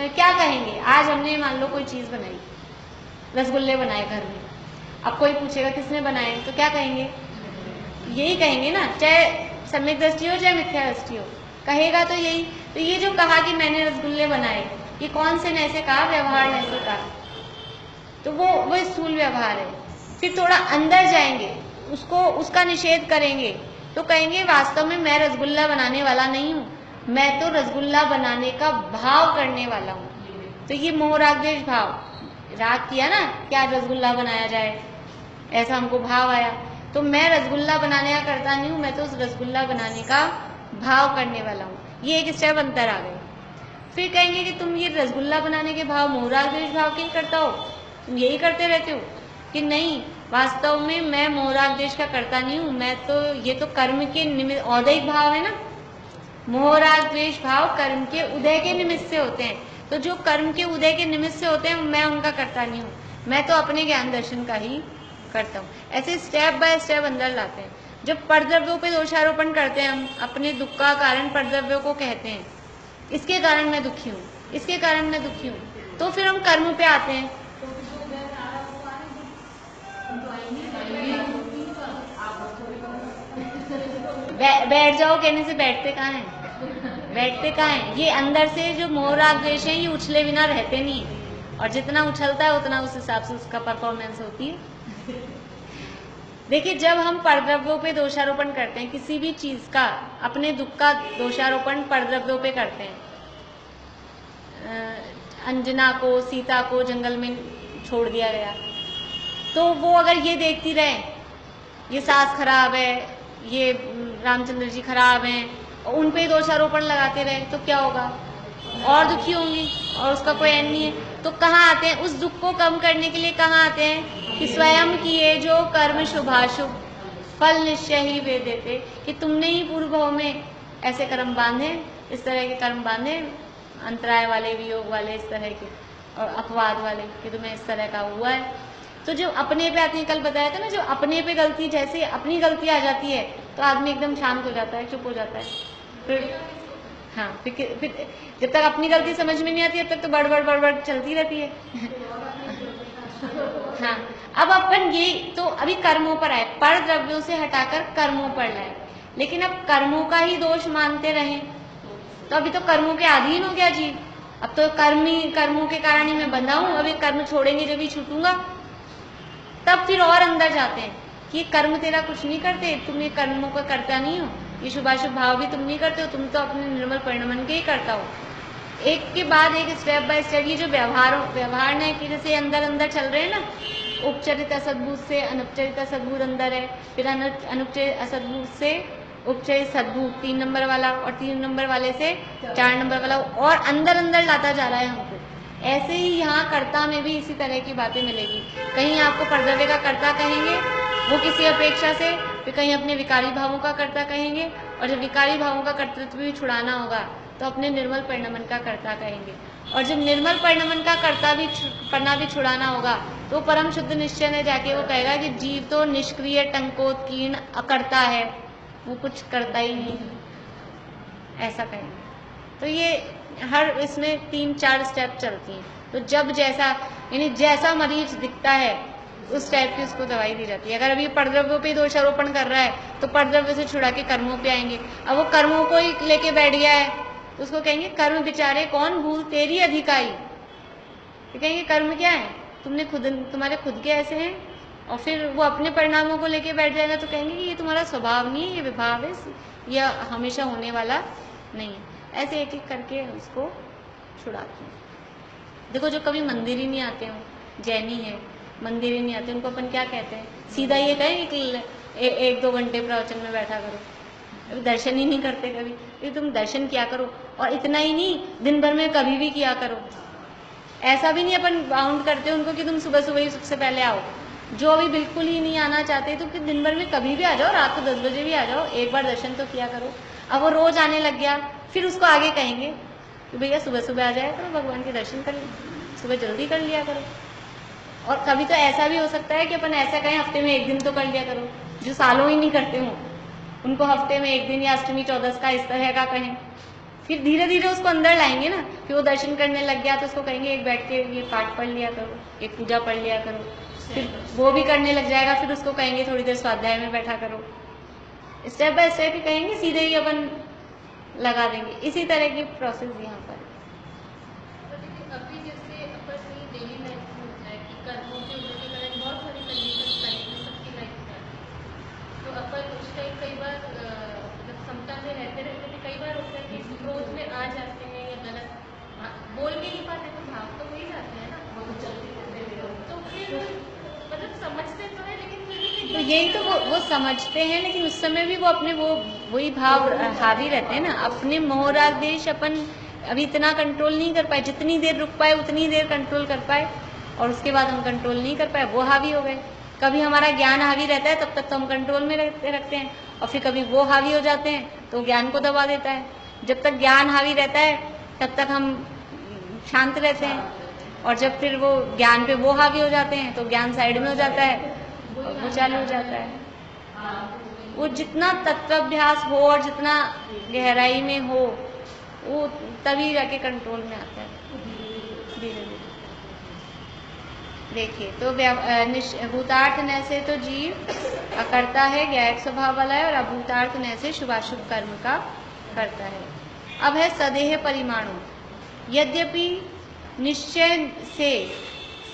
A: क्या कहेंगे? आज हमने मान लो कोई चीज बनाई, रसगुल्ले बनाए घर में, अब कोई पूछेगा किसने बनाए, तो क्या कहेंगे? यही कहेंगे ना, चाहे सम्यक दृष्टि हो चाहे मिथ्या दृष्टि हो, कहेगा तो यही। तो ये जो कहा कि मैंने रसगुल्ले बनाए, ये कौन से ने से कहा? व्यवहार ने से कहा, तो वो स्थूल व्यवहार है। फिर थोड़ा अंदर जाएंगे, उसका निषेध करेंगे, तो कहेंगे वास्तव में मैं रसगुल्ला बनाने वाला नहीं हूँ, मैं तो रसगुल्ला बनाने का भाव करने वाला हूँ। तो ये मोह राग द्वेष भाव, राग किया ना कि आज रसगुल्ला बनाया जाए, ऐसा हमको भाव आया, तो मैं रसगुल्ला बनाने का करता नहीं हूँ, मैं तो उस रसगुल्ला बनाने का भाव करने वाला हूँ। ये एक स्टेप अंतर आ गए। फिर कहेंगे कि तुम ये रसगुल्ला बनाने के भाव मोह राग द्वेष भाव क्यों करता हो, तुम यही करते रहते हो? कि नहीं, वास्तव में मैं मोह राग द्वेष का करता नहीं हूँ, मैं तो, ये तो कर्म के निमित्त, औदैहिक भाव है ना, मोह राग द्वेष भाव कर्म के उदय के निमित्त से होते हैं। तो जो कर्म के उदय के निमित्त से होते हैं मैं उनका करता नहीं हूँ, मैं तो अपने ज्ञान दर्शन का ही करता हूँ। ऐसे स्टेप बाय स्टेप अंदर लाते हैं। जब परद्रव्यों पे दोषारोपण करते हैं हम, अपने दुख का कारण परद्रव्यों को कहते हैं, इसके कारण मैं दुखी हूँ, इसके कारण मैं दुखी हूँ, तो फिर हम कर्म पे आते हैं। बैठ जाओ कहने से बैठते कहाँ हैं? बैठते कहाँ हैं? ये अंदर से जो मोह राग द्वेष है, ये उछले बिना रहते नहीं है, और जितना उछलता है उतना उस हिसाब से उसका परफॉर्मेंस होती है। देखिए, जब हम परद्रव्यों पे दोषारोपण करते हैं किसी भी चीज का, अपने दुख का दोषारोपण परद्रव्यों पे करते हैं। अंजना को, सीता को जंगल में छोड़ दिया गया, तो वो अगर ये देखती रहे ये सास खराब है, ये रामचंद्र जी खराब हैं, और उन पे दोषारोपण लगाते रहे तो क्या होगा, और दुखी होंगी और उसका कोई एंड नहीं है। तो कहाँ आते हैं, उस दुख को कम करने के लिए कहाँ आते हैं कि स्वयं किए जो कर्म शुभाशुभ फल निश्चय ही वे देते, कि तुमने ही पूर्व भाव में ऐसे कर्म बांधे, इस तरह के कर्म बांधे, अंतराय वाले, वियोग वाले, इस तरह के, और अपवाद वाले, कि तुम्हें इस तरह का हुआ है। तो जो अपने पे आती है, कल बताया था ना, जो अपने पे गलती, जैसे अपनी गलती आ जाती है तो आदमी एकदम शांत हो जाता है, चुप हो जाता है। फिर हाँ, फिर जब तक अपनी गलती समझ में नहीं आती तब तक तो बड़बड़ चलती रहती है। हाँ, अब अपन ये तो अभी कर्मों पर आए, पर द्रव्यों से हटाकर कर्मों पर लाए, लेकिन अब कर्मों का ही दोष मानते रहे तो अभी तो कर्मों के अधीन हो गया जीव। अब तो कर्मों के कारण ही मैं बंधा हूं, अभी कर्म छोड़ेंगे जब ही छूटूंगा। तब फिर और अंदर जाते हैं कि कर्म तेरा कुछ नहीं करते, तुम ये कर्मों का करता नहीं हो, ये शुभाशुभ भाव भी तुम नहीं करते हो, तुम तो अपने निर्मल परिणमन के ही करता हो। एक के बाद एक, स्टेप बाय स्टेप, ये जो व्यवहार है कि जैसे अंदर अंदर चल रहे हैं ना, उपचरित असद्भूत से अनुपचरित असद्भूत अंदर है, फिर अनुपचरित असद्भूत से उपचरित सद्भूत 3 नंबर वाला, और 3 नंबर वाले से 4 नंबर वाला, और अंदर अंदर लाता जा रहा है हमको। ऐसे ही यहाँ कर्ता में भी इसी तरह की बातें मिलेगी। कहीं आपको परद्रव्य का कर्ता कहेंगे वो किसी अपेक्षा से, फिर कहीं अपने विकारी भावों का कर्ता कहेंगे, और जब विकारी भावों का कर्तृत्व भी छुड़ाना होगा तो अपने निर्मल परिणमन का कर्ता कहेंगे, और जब निर्मल परिणमन का कर्ता भी पन्ना भी छुड़ाना होगा तो परम शुद्ध निश्चय में जाके वो कहेगा कि जीव तो निष्क्रिय, टंकोत्कीर्ण, अकर्ता है, वो कुछ करता ही नहीं, ऐसा कहेंगे। तो ये हर इसमें 3-4 स्टेप चलती हैं। तो जब जैसा, यानी जैसा मरीज दिखता है उस टाइप की उसको दवाई दी जाती है। अगर अभी परद्रव्यों पे दोषारोपण कर रहा है तो परद्रव्य से छुड़ा के कर्मों पे आएंगे। अब वो कर्मों को ही लेके बैठ गया है तो उसको कहेंगे कर्म बिचारे कौन भूल तेरी अधिकाई। तो कहेंगे कर्म क्या है, तुमने खुद, तुम्हारे खुद के ऐसे हैं, और फिर वो अपने परिणामों को लेके बैठ जाएगा तो कहेंगे कि ये तुम्हारा स्वभाव नहीं है, ये विभाव है, यह हमेशा होने वाला नहीं है। ऐसे एक एक करके उसको छुड़ाते हैं। देखो, जो कभी मंदिर ही नहीं आते हो, जैनी है, मंदिर ही नहीं आते, उनको अपन क्या कहते हैं, सीधा ये कहें कि 1-2 घंटे प्रवचन में बैठा करो, अभी दर्शन ही नहीं करते कभी, तुम दर्शन किया करो, और इतना ही नहीं, दिन भर में कभी भी किया करो। ऐसा भी नहीं अपन बाउंड करते उनको कि तुम सुबह सुबह ही सबसे पहले आओ। जो अभी बिल्कुल ही नहीं आना चाहते तो कि दिन भर में कभी भी आ जाओ, रात को 10 बजे भी आ जाओ, एक बार दर्शन तो किया करो। अब वो रोज आने लग गया, फिर उसको आगे कहेंगे कि भैया सुबह सुबह आ जाया करो, भगवान के दर्शन कर, सुबह जल्दी कर लिया करो। और कभी तो ऐसा भी हो सकता है कि अपन ऐसा कहें हफ्ते में 1 दिन तो कर लिया करो, जो सालों ही नहीं करते हो उनको हफ्ते में 1 दिन या अष्टमी चौदस का इस तरह का कहें। फिर धीरे धीरे उसको अंदर लाएंगे ना, फिर वो दर्शन करने लग गया तो उसको कहेंगे एक बैठ के ये पाठ पढ़ लिया करो, एक पूजा पढ़ लिया करो, फिर वो भी करने लग जाएगा, फिर उसको कहेंगे थोड़ी देर स्वाध्याय में बैठा करो। स्टेप बाय स्टेप ही कहेंगे, सीधे ही अपन लगा देंगे। इसी तरह की प्रोसेस यहाँ पर।
B: अभी जैसे अपन डेली लाइफ में होता है कि कर्मों के उन्नति कारण बहुत सारी कंडीशन लाइफ में सबकी लाइफ में आती है, तो अपन उस टाइम कई बार मतलब समता में रहते रहते भी कई बार होता है कि क्रोध में आ जाते हैं या गलत बोल भी नहीं पाते, तो भाव तो हो ही जाते हैं ना, वो तो चलते रहते, तो फिर मतलब समझते तो है लेकिन फिर भी
A: तो यही तो वो समझते हैं, लेकिन उस समय भी वो अपने वही भाव हावी रहते हैं ना। अपने मोह राग देश अपन अभी इतना कंट्रोल नहीं कर पाए, जितनी देर रुक पाए उतनी देर कंट्रोल कर पाए, और उसके बाद हम कंट्रोल नहीं कर पाए, वो हावी हो गए। कभी हमारा ज्ञान हावी रहता है तब तक तो हम कंट्रोल में रखते हैं, और फिर कभी वो हावी हो जाते हैं तो ज्ञान को दबा देता है। जब तक ज्ञान हावी रहता है तब तक हम शांत रहते हैं, और जब फिर वो ज्ञान पे वो हावी हो जाते हैं तो ज्ञान साइड में हो जाता है, वो चालू हो जाता है। वो जितना तत्वाभ्यास हो और जितना गहराई में हो वो तभी जाके कंट्रोल में आता है धीरे धीरे। देखिए, तो भूतार्थ न से तो जीव अकर्ता है, ज्ञायक स्वभाव वाला है, और अभूतार्थ न से शुभाशुभ कर्म का करता है। अब है सदेह परिमाणु। यद्यपि निश्चय से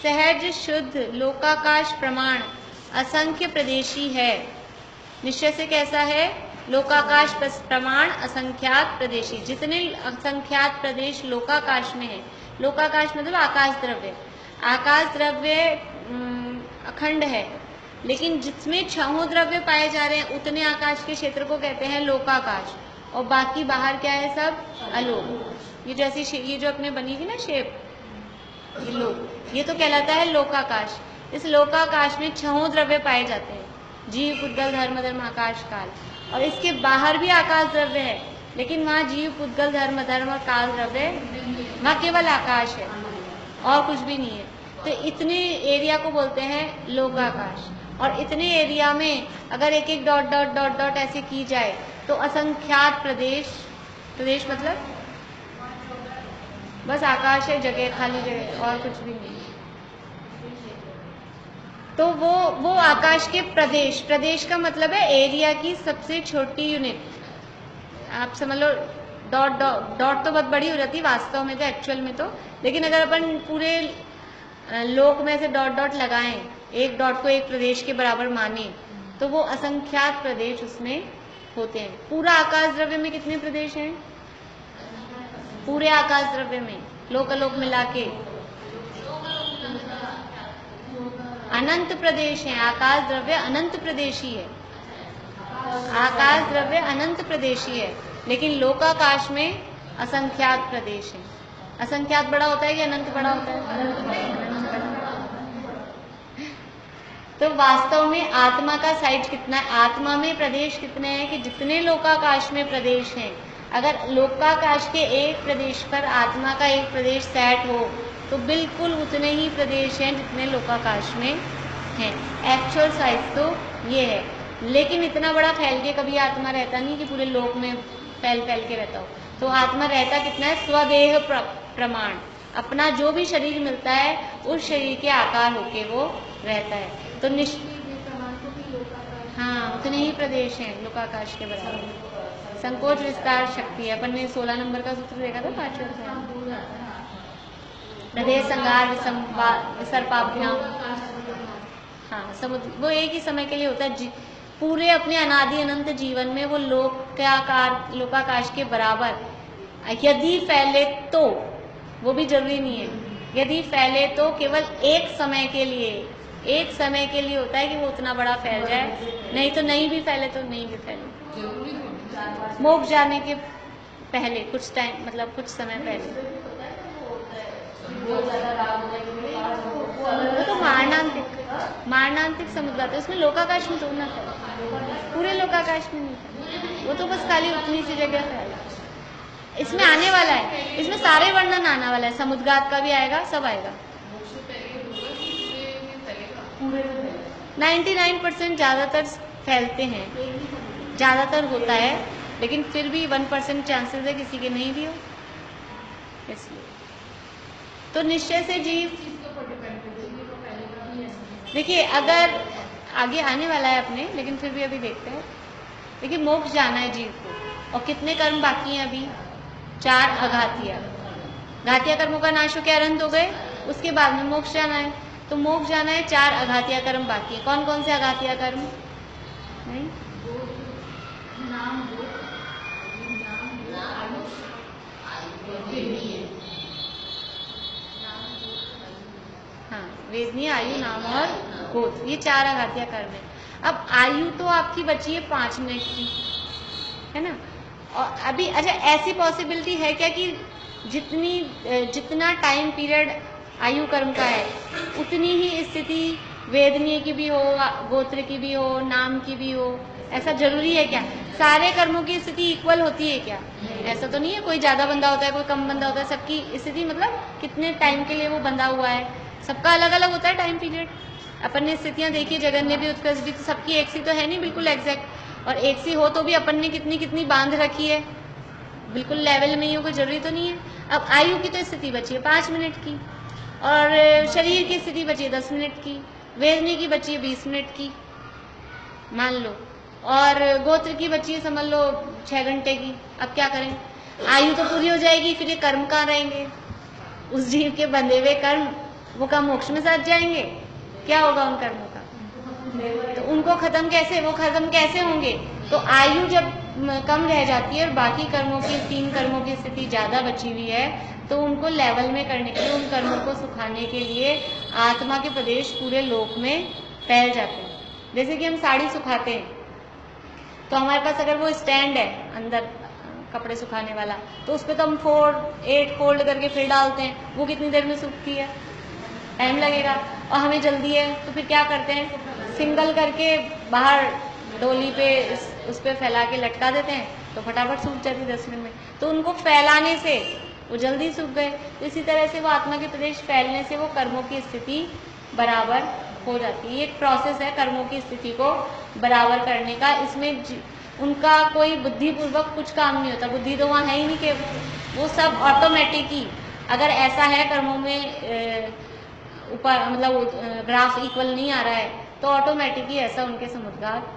A: सहज शुद्ध लोकाकाश प्रमाण असंख्य प्रदेशी है। निश्चय से कैसा है? लोकाकाश प्रमाण असंख्यात प्रदेशी। जितने असंख्यात प्रदेश लोकाकाश में है, लोकाकाश मतलब आकाश द्रव्य। आकाश द्रव्य अखंड है, लेकिन जिसमें छहों द्रव्य पाए जा रहे हैं उतने आकाश के क्षेत्र को कहते हैं लोकाकाश, और बाकी बाहर क्या है? सब अलोक। ये जैसी ये जो अपने बनी थी ना शेप, ये लोक, ये तो कहलाता है लोकाकाश। इस लोकाकाश में छहों द्रव्य पाए जाते हैं, जीव, पुद्गल, धर्म, धर्म, आकाश, काल। और इसके बाहर भी आकाश द्रव्य है, लेकिन वहाँ जीव, पुद्गल, धर्म, धर्म और काल द्रव्य, वहाँ केवल आकाश है और कुछ भी नहीं है। तो इतने एरिया को बोलते हैं लोकाकाश। और इतने एरिया में अगर एक एक डॉट डॉट डॉट डॉट ऐसे की जाए तो असंख्यात प्रदेश, प्रदेश मतलब बस आकाश है, जगह, खाली जगह और कुछ भी नहीं। तो वो आकाश के प्रदेश, प्रदेश का मतलब है एरिया की सबसे छोटी यूनिट। आप समझ लो डॉट डॉट डॉट तो बहुत बड़ी हो जाती है वास्तव में तो, एक्चुअल में तो, लेकिन अगर अपन पूरे लोक में से डॉट डॉट लगाएं, एक डॉट को एक प्रदेश के बराबर माने, तो वो असंख्यात प्रदेश उसमें होते हैं। पूरा आकाश द्रव्य में कितने प्रदेश हैं? पूरे आकाश द्रव्य में लोक मिला के अनंत प्रदेश हैं। आकाश द्रव्य अनंत प्रदेशी है, आकाश द्रव्य अनंत प्रदेशी है, लेकिन लोकाकाश में असंख्यात प्रदेश है। असंख्यात बड़ा होता है कि अनंत बड़ा होता है? तो वास्तव में आत्मा का साइज कितना है? आत्मा में प्रदेश कितने हैं कि जितने लोकाकाश में प्रदेश हैं, अगर लोकाकाश के एक प्रदेश पर आत्मा का एक प्रदेश सेट हो तो बिल्कुल उतने ही प्रदेश हैं जितने लोकाकाश में हैं। एक्चुअल साइज तो ये है, लेकिन इतना बड़ा फैल के कभी आत्मा रहता नहीं कि पूरे लोक में फैल फैल के रहता हो। तो आत्मा रहता कितना है? स्वदेह प्रमाण, अपना जो भी शरीर मिलता है उस शरीर के आकार होके वो रहता है। तो हाँ, उतने ही प्रदेश हैं लोकाकाश के बराबर। संकोच विस्तार शक्ति है। अपन ने 16 नंबर का सूत्र देखा था 5वें अध्याय। हृदय संगार विसर्पाभ्याम। हाँ, समुद्र वो एक ही समय के लिए होता है। पूरे अपने अनादि अनंत जीवन में वो लोकाकाश के बराबर यदि फैले तो, वो भी जरूरी नहीं है, यदि फैले तो केवल एक समय के लिए होता है कि वो उतना बड़ा फैल जाए, नहीं तो नहीं भी फैले तो नहीं भी फैले। मोक्ष जाने के पहले कुछ टाइम, मतलब कुछ समय पहले, वो तो मारणांतिक समुद्र आता है, उसमें लोकाकाश में तो ना फैला, पूरे लोकाकाश में नहीं फैला, वो तो बस खाली उतनी सी जगह फैला। इसमें आने वाला है, इसमें सारे वर्णन आने वाला है, समुद्रघात का भी आएगा, सब आएगा। 99% ज्यादातर फैलते हैं, ज्यादातर होता है, लेकिन फिर भी 1% चांसेस है किसी के नहीं भी हो, इसलिए। तो निश्चय से जीव, देखिए अगर आगे आने वाला है अपने, लेकिन फिर भी अभी देखते हैं। देखिए मोक्ष जाना है जीव को, और कितने कर्म बाकी हैं अभी? 4 घातिया कर्मों का नाश हो के अनंत हो गए, उसके बाद में मोक्ष जाना है। तो मोक्ष जाना है, 4 अघातिया कर्म बाकी है। कौन कौन से अघातिया कर्म? नहीं, हाँ, वेदनीय, आयु, नाम और गोत्र, ये 4 अघातिया कर्म है। अब आयु तो आपकी बची है 5 मिनट की, है ना? और अभी अच्छा, ऐसी पॉसिबिलिटी है क्या कि जितना टाइम पीरियड आयु कर्म का है उतनी ही स्थिति वेदनीय की भी हो, गोत्र की भी हो, नाम की भी हो? ऐसा जरूरी है क्या? सारे कर्मों की स्थिति इक्वल होती है क्या? ऐसा तो नहीं है, कोई ज्यादा बंधा होता है, कोई कम बंधा होता है। सबकी स्थिति मतलब कितने टाइम के लिए वो बंधा हुआ है, सबका अलग अलग होता है टाइम पीरियड। अपन ने स्थितियां देखी, जगन्य भी, उत्कर्ष भी, तो सबकी एक सी तो है नहीं बिल्कुल एग्जैक्ट, और एक सी हो तो भी अपन ने कितनी कितनी बांध रखी है, बिल्कुल लेवल में ही हो, कोई जरूरी तो नहीं है। अब आयु की तो स्थिति बची है 5 मिनट की, और शरीर की स्थिति बची है 10 मिनट की, वेदनी की बची है 20 मिनट की मान लो, और गोत्र की बची है समझ लो 6 घंटे की। अब क्या करें? आयु तो पूरी हो जाएगी, फिर ये कर्म कहाँ रहेंगे? उस जीव के बंधे हुए कर्म वो क्या मोक्ष में साथ जाएंगे? क्या होगा उन कर्मों का? तो उनको वो खत्म कैसे होंगे? तो आयु जब कम रह जाती है और बाकी कर्मों की 3 कर्मों की स्थिति ज्यादा बची हुई है, तो उनको लेवल में करने के लिए, उन कर्मों को सुखाने के लिए आत्मा के प्रदेश पूरे लोक में फैल जाते हैं। जैसे कि हम साड़ी सुखाते हैं, तो हमारे पास अगर वो स्टैंड है अंदर कपड़े सुखाने वाला, तो उस पर तो हम 8 फोल्ड करके फिर डालते हैं, वो कितनी देर में सूखती है? टाइम लगेगा। और हमें जल्दी है तो फिर क्या करते हैं? सिंगल करके बाहर डोली पे उस पर फैला के लटका देते हैं, तो फटाफट सूख जाती है 10 मिनट में। तो उनको फैलाने से वो जल्दी सूख गए। तो इसी तरह से वो आत्मा के प्रदेश फैलने से वो कर्मों की स्थिति बराबर हो जाती है। ये एक प्रोसेस है कर्मों की स्थिति को बराबर करने का। इसमें उनका कोई बुद्धिपूर्वक कुछ काम नहीं होता, बुद्धि तो वहाँ है ही नहीं, कि वो सब ऑटोमेटिक ही, अगर ऐसा है कर्मों में ऊपर मतलब ग्राफ इक्वल नहीं आ रहा है, तो ऑटोमेटिक ही ऐसा उनके समुद्घात,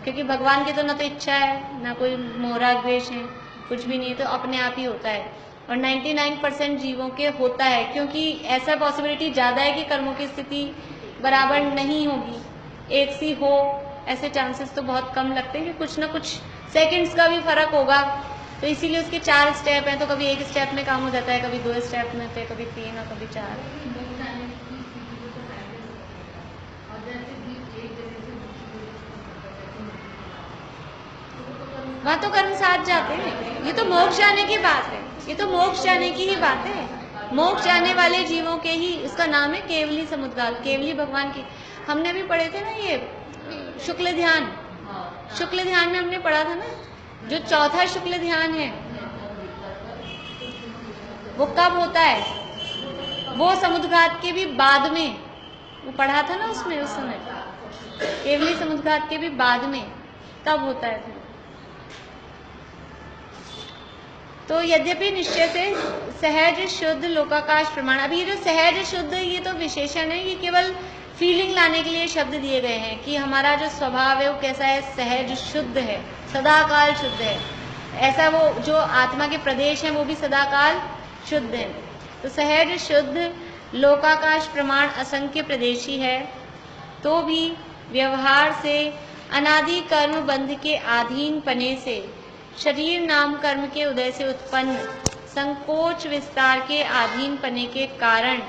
A: क्योंकि भगवान की तो न तो इच्छा है, ना कोई मोहरा द्वेष है, कुछ भी नहीं है, तो अपने आप ही होता है। और 99% जीवों के होता है, क्योंकि ऐसा पॉसिबिलिटी ज़्यादा है कि कर्मों की स्थिति बराबर नहीं होगी, एक सी हो, ऐसे चांसेस तो बहुत कम लगते हैं कि कुछ ना कुछ सेकंड्स का भी फर्क होगा। तो इसीलिए उसके 4 स्टेप हैं, तो कभी 1 स्टेप में काम हो जाता है, कभी 2 स्टेप में होते हैं, कभी 3 और कभी 4। वहाँ तो कर्म साथ जाते हैं। ये तो मोक्ष जाने की बात है, ये तो मोक्ष जाने की ही बात है। मोक्ष जाने वाले जीवों के ही, उसका नाम है केवली समुद्घात, केवली भगवान की। हमने भी पढ़े थे ना ये शुक्ल ध्यान, शुक्ल ध्यान में हमने पढ़ा था ना, जो चौथा शुक्ल ध्यान है वो कब होता है? वो समुद्घात के भी बाद में, वो पढ़ा था ना उसमें, उस समय केवली समुद्घात के भी बाद में तब होता है फिर। तो यद्यपि निश्चय से सहज शुद्ध लोकाकाश प्रमाण, अभी ये जो सहज शुद्ध ये तो विशेषण है, ये केवल फीलिंग लाने के लिए शब्द दिए गए हैं कि हमारा जो स्वभाव है वो कैसा है, सहज शुद्ध है, सदाकाल शुद्ध है। ऐसा वो जो आत्मा के प्रदेश हैं वो भी सदाकाल शुद्ध है। तो सहज शुद्ध लोकाकाश प्रमाण असंख्य प्रदेशी है, तो भी व्यवहार से अनादि कर्म बंध के अधीन पने से, शरीर नाम कर्म के उदय से उत्पन्न संकोच विस्तार के अधीन पने के कारण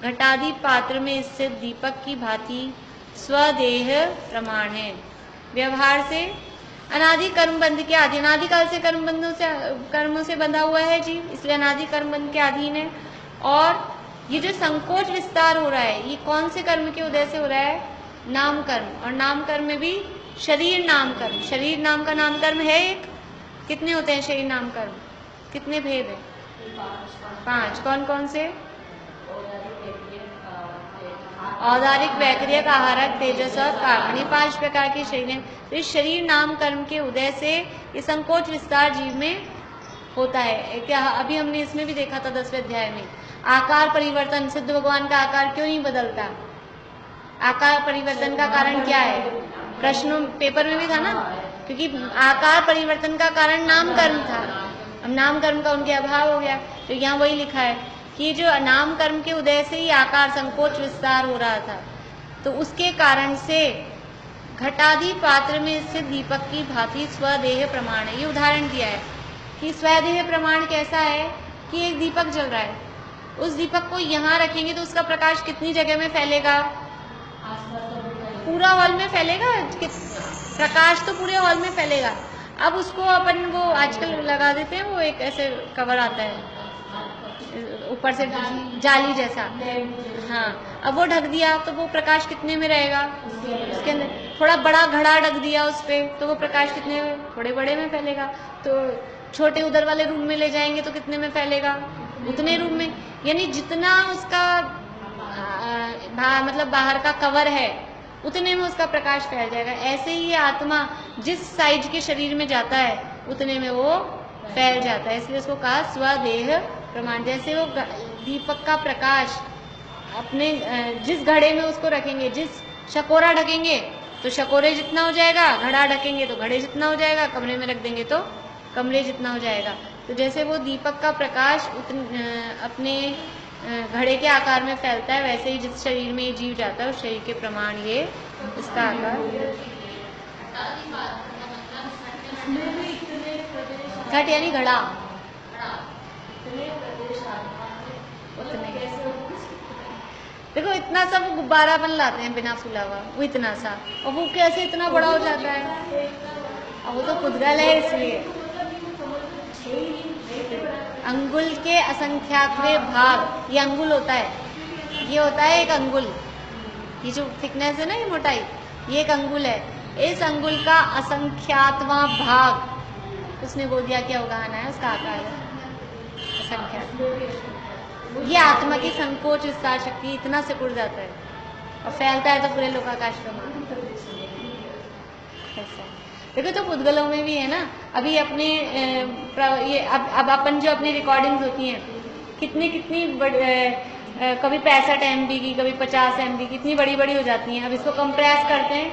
A: घटादि पात्र में स्थित दीपक की भांति स्वदेह प्रमाण है। व्यवहार से अनादि कर्म बंध के अधीन, अनादिकाल से कर्मों से बंधा हुआ है जी, इसलिए अनादि कर्म बंध के अधीन है। और ये जो संकोच विस्तार हो रहा है, ये कौन से कर्म के उदय से हो रहा है? नाम कर्म। और नाम कर्म में भी शरीर नाम कर्म, शरीर नाम का नाम कर्म है एक। कितने होते हैं शरीर नाम कर्म? कितने भेद है? 5। कौन कौन से? औदारिक, वैक्रियक, आहारक, तेजस और कामनी, 5 प्रकार के शरीर हैं। तो इस शरीर नाम कर्म के उदय से ये संकोच विस्तार जीव में होता है। क्या अभी हमने इसमें भी देखा था 10वें अध्याय में, आकार परिवर्तन, सिद्ध भगवान का आकार क्यों नहीं बदलता? आकार परिवर्तन का कारण क्या है? प्रश्न पेपर में भी था ना, क्योंकि आकार परिवर्तन का कारण नाम कर्म था। अब नाम कर्म का उनके अभाव हो गया, तो यहाँ वही लिखा है कि जो नाम कर्म के उदय से ही आकार संकोच विस्तार हो रहा था, तो उसके कारण से घटादि पात्र में स्थित दीपक की भांति स्वदेह प्रमाण है। ये उदाहरण दिया है कि स्वदेह प्रमाण कैसा है कि एक दीपक जल रहा है, उस दीपक को यहाँ रखेंगे तो उसका प्रकाश कितनी जगह में फैलेगा? पूरा हॉल में फैलेगा, प्रकाश तो पूरे हॉल में फैलेगा। अब उसको अपन वो आजकल लगा देते हैं, वो एक ऐसे कवर आता है ऊपर से जाली जैसा, हाँ, अब वो ढक दिया तो वो प्रकाश कितने में रहेगा? उसके अंदर थोड़ा बड़ा घड़ा ढक दिया उस पे, तो वो प्रकाश कितने में? थोड़े बड़े में फैलेगा। तो छोटे उधर वाले रूम में ले जाएंगे तो कितने में फैलेगा? उतने रूम में। यानी जितना उसका मतलब बाहर का कवर है उतने में उसका प्रकाश फैल जाएगा। ऐसे ही आत्मा जिस साइज के शरीर में जाता है उतने में वो फैल जाता है, इसलिए उसको कहा स्वदेह प्रमाण। जैसे वो दीपक का प्रकाश अपने जिस घड़े में उसको रखेंगे, जिस शकोरा ढकेंगे तो शकोरे जितना हो जाएगा, घड़ा ढकेंगे तो घड़े जितना हो जाएगा, कमरे में रख देंगे तो कमरे जितना हो जाएगा। तो जैसे वो दीपक का प्रकाश अपने घड़े के आकार में फैलता है, वैसे ही जिस शरीर में ये जीव जाता है उस शरीर के प्रमाण ये इसका आकार। घट यानी घड़ा, उतने। देखो इतना सा वो गुब्बारा बन लाते हैं बिना फूला हुआ, वो इतना सा, और वो कैसे इतना बड़ा हो जाता है। अब वो तो पुद्गल है इसलिए। अंगुल के असंख्यातवें भाग, ये अंगुल होता है, ये होता है एक अंगुल, ये जो थिकनेस है ना, ये मोटाई, ये एक अंगुल है। इस अंगुल का असंख्यातवां भाग, उसने गोदिया क्या उगाना है, उसका आकार है असंख्यात। ये आत्मा की संकोच विस्तार शक्ति, इतना से उड़ जाता है और फैलता है तो पूरे लोकाकाश ब्रह्मांड। देखो तो पुद्गलों में भी है ना, अभी अपने ये अब अपन जो अपनी रिकॉर्डिंग्स होती हैं, कितनी कभी 65 MB की, कभी 50 MB की, इतनी बड़ी बड़ी हो जाती हैं। अब इसको कंप्रेस करते हैं,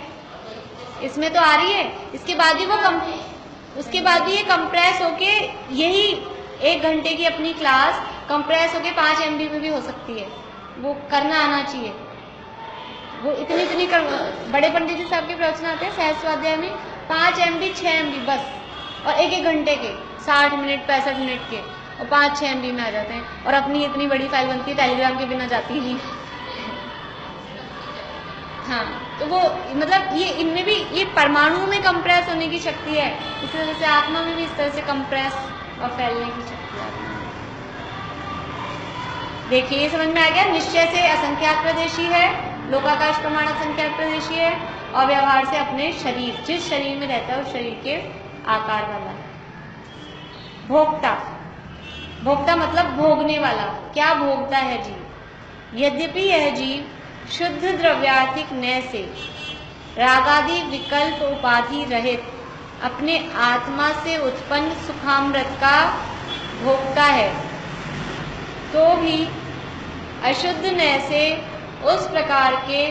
A: इसमें तो आ रही है, इसके बाद भी उसके बाद भी ये कंप्रेस होके, यही 1 घंटे की अपनी क्लास कंप्रेस होके 5 MB में भी हो सकती है। वो करना आना चाहिए। वो इतनी बड़े पंडित जी साहब के प्रवचन आते हैं सहज स्वाध्याय में, 5 MB 6 MB बस, और 1 घंटे के 60 मिनट 65 मिनट के, और 5-6 MB में आ जाते हैं। और अपनी इतनी बड़ी फाइल बनती है, टेलीग्राम के बिना जाती नहीं। हाँ, तो वो मतलब ये इनमें भी ये परमाणु में कंप्रेस होने की शक्ति है, इस वजह से आत्मा में भी इस तरह से कंप्रेस और फैलने की शक्ति है। देखिए ये समझ में आ गया। निश्चय से असंख्यात प्रदेशी है, लोकाकाश प्रमाण असंख्यात प्रदेशी है, और व्यवहार से अपने शरीर, जिस शरीर में रहता है उस शरीर के आकार वाला है। भोक्ता, भोक्ता मतलब भोगने वाला। क्या भोगता है जीव? यद्यपि यह जीव शुद्ध द्रव्यार्थिक नय से रागादि विकल्प उपाधि रहित अपने आत्मा से उत्पन्न सुखामृत का भोक्ता है, तो भी अशुद्ध नय से उस प्रकार के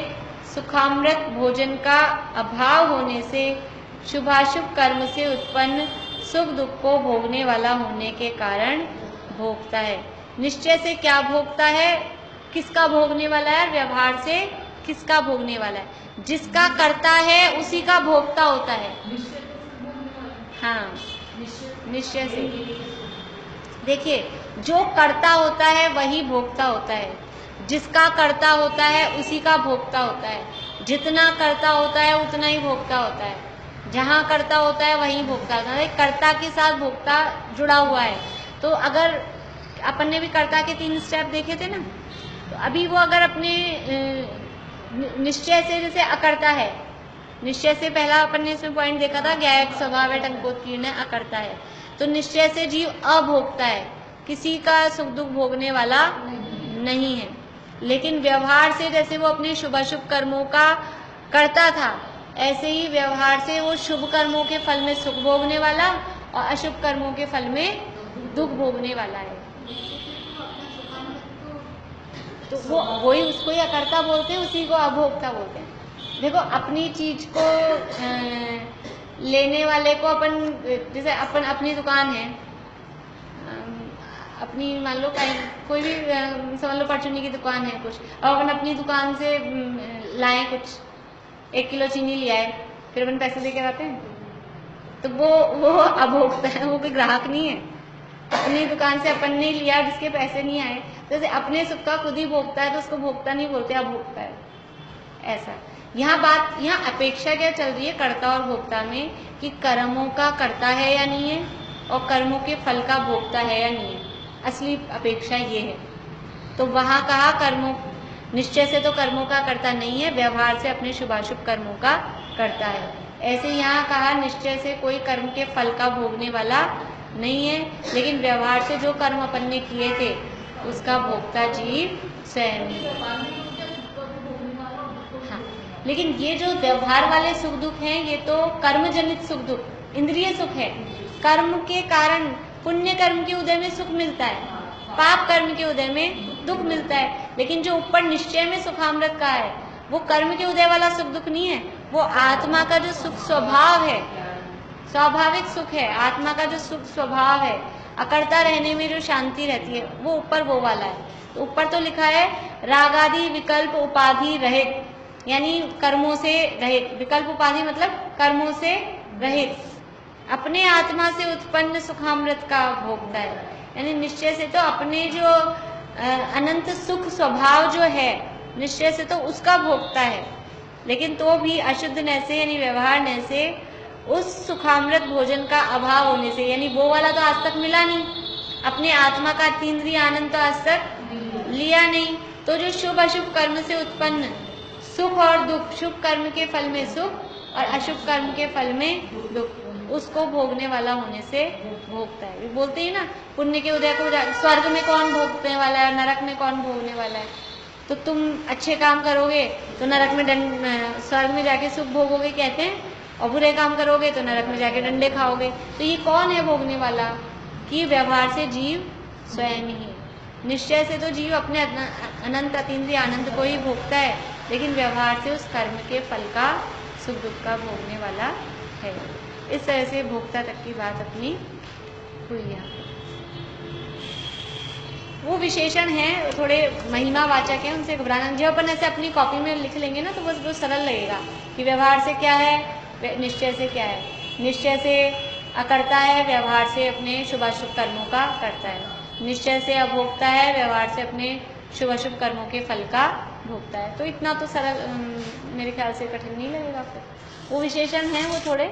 A: सुखामृत भोजन का अभाव होने से शुभाशुभ कर्म से उत्पन्न सुख दुख को भोगने वाला होने के कारण भोगता है। निश्चय से क्या भोगता है? किसका भोगने वाला है? व्यवहार से किसका भोगने वाला है? जिसका करता है उसी का भोगता होता है। हाँ, निश्चय से। देखिए, जो करता होता है वही भोगता होता है, जिसका करता होता है उसी का भोगता होता है। जितना करता होता है उतना ही भोगता होता है, जहाँ करता होता है वहीं भोगता होता है। कर्ता के साथ भोगता जुड़ा हुआ है। तो अगर अपन ने भी कर्ता के 3 स्टेप देखे थे ना, तो अभी वो अगर अपने निश्चय से, जैसे अकर्ता है, निश्चय से पहला अपन ने इसमें पॉइंट देखा था, ज्ञायक स्वभाव है, टंकोत्कीर्ण है, अकर्ता है। तो निश्चय से जीव अभोक्ता है, किसी का सुख दुख भोगने वाला नहीं है। लेकिन व्यवहार से जैसे वो अपने शुभाशुभ कर्मों का करता था, ऐसे ही व्यवहार से वो शुभ कर्मों के फल में सुख भोगने वाला और अशुभ कर्मों के फल में दुख भोगने वाला है। तो वो वही, उसको ही अकर्ता बोलते हैं, उसी को अभोक्ता बोलते हैं। देखो, अपनी चीज को लेने वाले को अपन, जैसे अपन अपनी दुकान है, अपनी मान लो कहीं कोई भी समझ लो परचूनी की दुकान है कुछ, और अपन अपनी दुकान से लाए कुछ, 1 किलो चीनी ले आए, फिर अपन पैसे देके आते हैं, तो वो अभोक्ता है, वो कोई ग्राहक नहीं है। अपनी दुकान से अपन ने लिया जिसके पैसे नहीं आए, तो जैसे अपने सुख का खुद ही भोगता है, तो उसको भोगता नहीं बोलते, अभोक्ता है। ऐसा यहाँ अपेक्षा क्या चल रही है कर्ता और भोक्ता में, कि कर्मों का कर्ता है या नहीं है, और कर्मों के फल का भोक्ता है या नहीं है। असली अपेक्षा ये है। तो वहां कहा कर्मों, निश्चय से तो कर्मों का कर्ता नहीं है, व्यवहार से अपने शुभाशुभ कर्मों का करता है। ऐसे यहाँ कहा निश्चय से कोई कर्म के फल का भोगने वाला नहीं है, लेकिन व्यवहार से जो कर्म अपन ने किए थे उसका भोक्ता जीव स्वयं ही। हाँ, लेकिन ये जो व्यवहार वाले सुख दुख हैं, ये तो कर्म जनित सुख दुख, इंद्रिय सुख है। कर्म के कारण, पुण्य कर्म के उदय में सुख मिलता है, पाप कर्म के उदय में दुख मिलता है। लेकिन जो ऊपर निश्चय में सुखामृत का है, वो कर्म के उदय वाला सुख दुख नहीं है, वो आत्मा का जो सुख स्वभाव है, स्वाभाविक सुख है। आत्मा का जो सुख स्वभाव है, अकर्ता रहने में जो शांति रहती है वो ऊपर वो वाला है। तो ऊपर तो लिखा है रागादि विकल्प उपाधि रहित, यानी कर्मों से रहित। विकल्प उपाधि मतलब कर्मों से रहित, अपने आत्मा से उत्पन्न सुखामृत का भोगता है, यानी निश्चय से तो अपने जो अनंत सुख स्वभाव जो है निश्चय से तो उसका भोगता है, लेकिन तो भी अशुद्ध न से यानी व्यवहार न से उस सुखामृत भोजन का अभाव होने से, यानी वो वाला तो आज तक मिला नहीं, अपने आत्मा का अतीन्द्रिय आनंद तो आज तक लिया नहीं। तो जो शुभ अशुभ कर्म से उत्पन्न सुख और दुख, शुभ कर्म के फल में सुख और अशुभ कर्म के फल में दुख, उसको भोगने वाला होने से भोगता है। बोलते हैं ना पुण्य के उदय को स्वर्ग में कौन भोगने वाला है, नरक में कौन भोगने वाला है। तो तुम अच्छे काम करोगे तो नरक में स्वर्ग में जाके सुख भोगोगे कहते हैं, और बुरे काम करोगे तो नरक में जाके डंडे खाओगे। तो ये कौन है भोगने वाला? कि व्यवहार से जीव स्वयं ही। निश्चय से तो जीव अपने अनंत अतीन्द्रिय आनंद को ही भोगता है, लेकिन व्यवहार से उस कर्म के फल का सुख दुख का भोगने वाला है। इस तरह से भोक्ता तक की बात अपनी हुई यहाँ। वो विशेषण है थोड़े महिमावाचक है, उनसे घबराना। जब अपन ऐसे अपनी कॉपी में लिख लेंगे ना तो बस बहुत सरल लगेगा कि व्यवहार से क्या है, निश्चय से क्या है। निश्चय से अकर्ता है, व्यवहार से अपने शुभाशुभ कर्मों का करता है। निश्चय से अभोक्ता है, व्यवहार से अपने शुभाशुभ कर्मों के फल का भोगता है। तो इतना तो सरल मेरे ख्याल से कठिन नहीं लगेगा। फिर वो विशेषण है वो थोड़े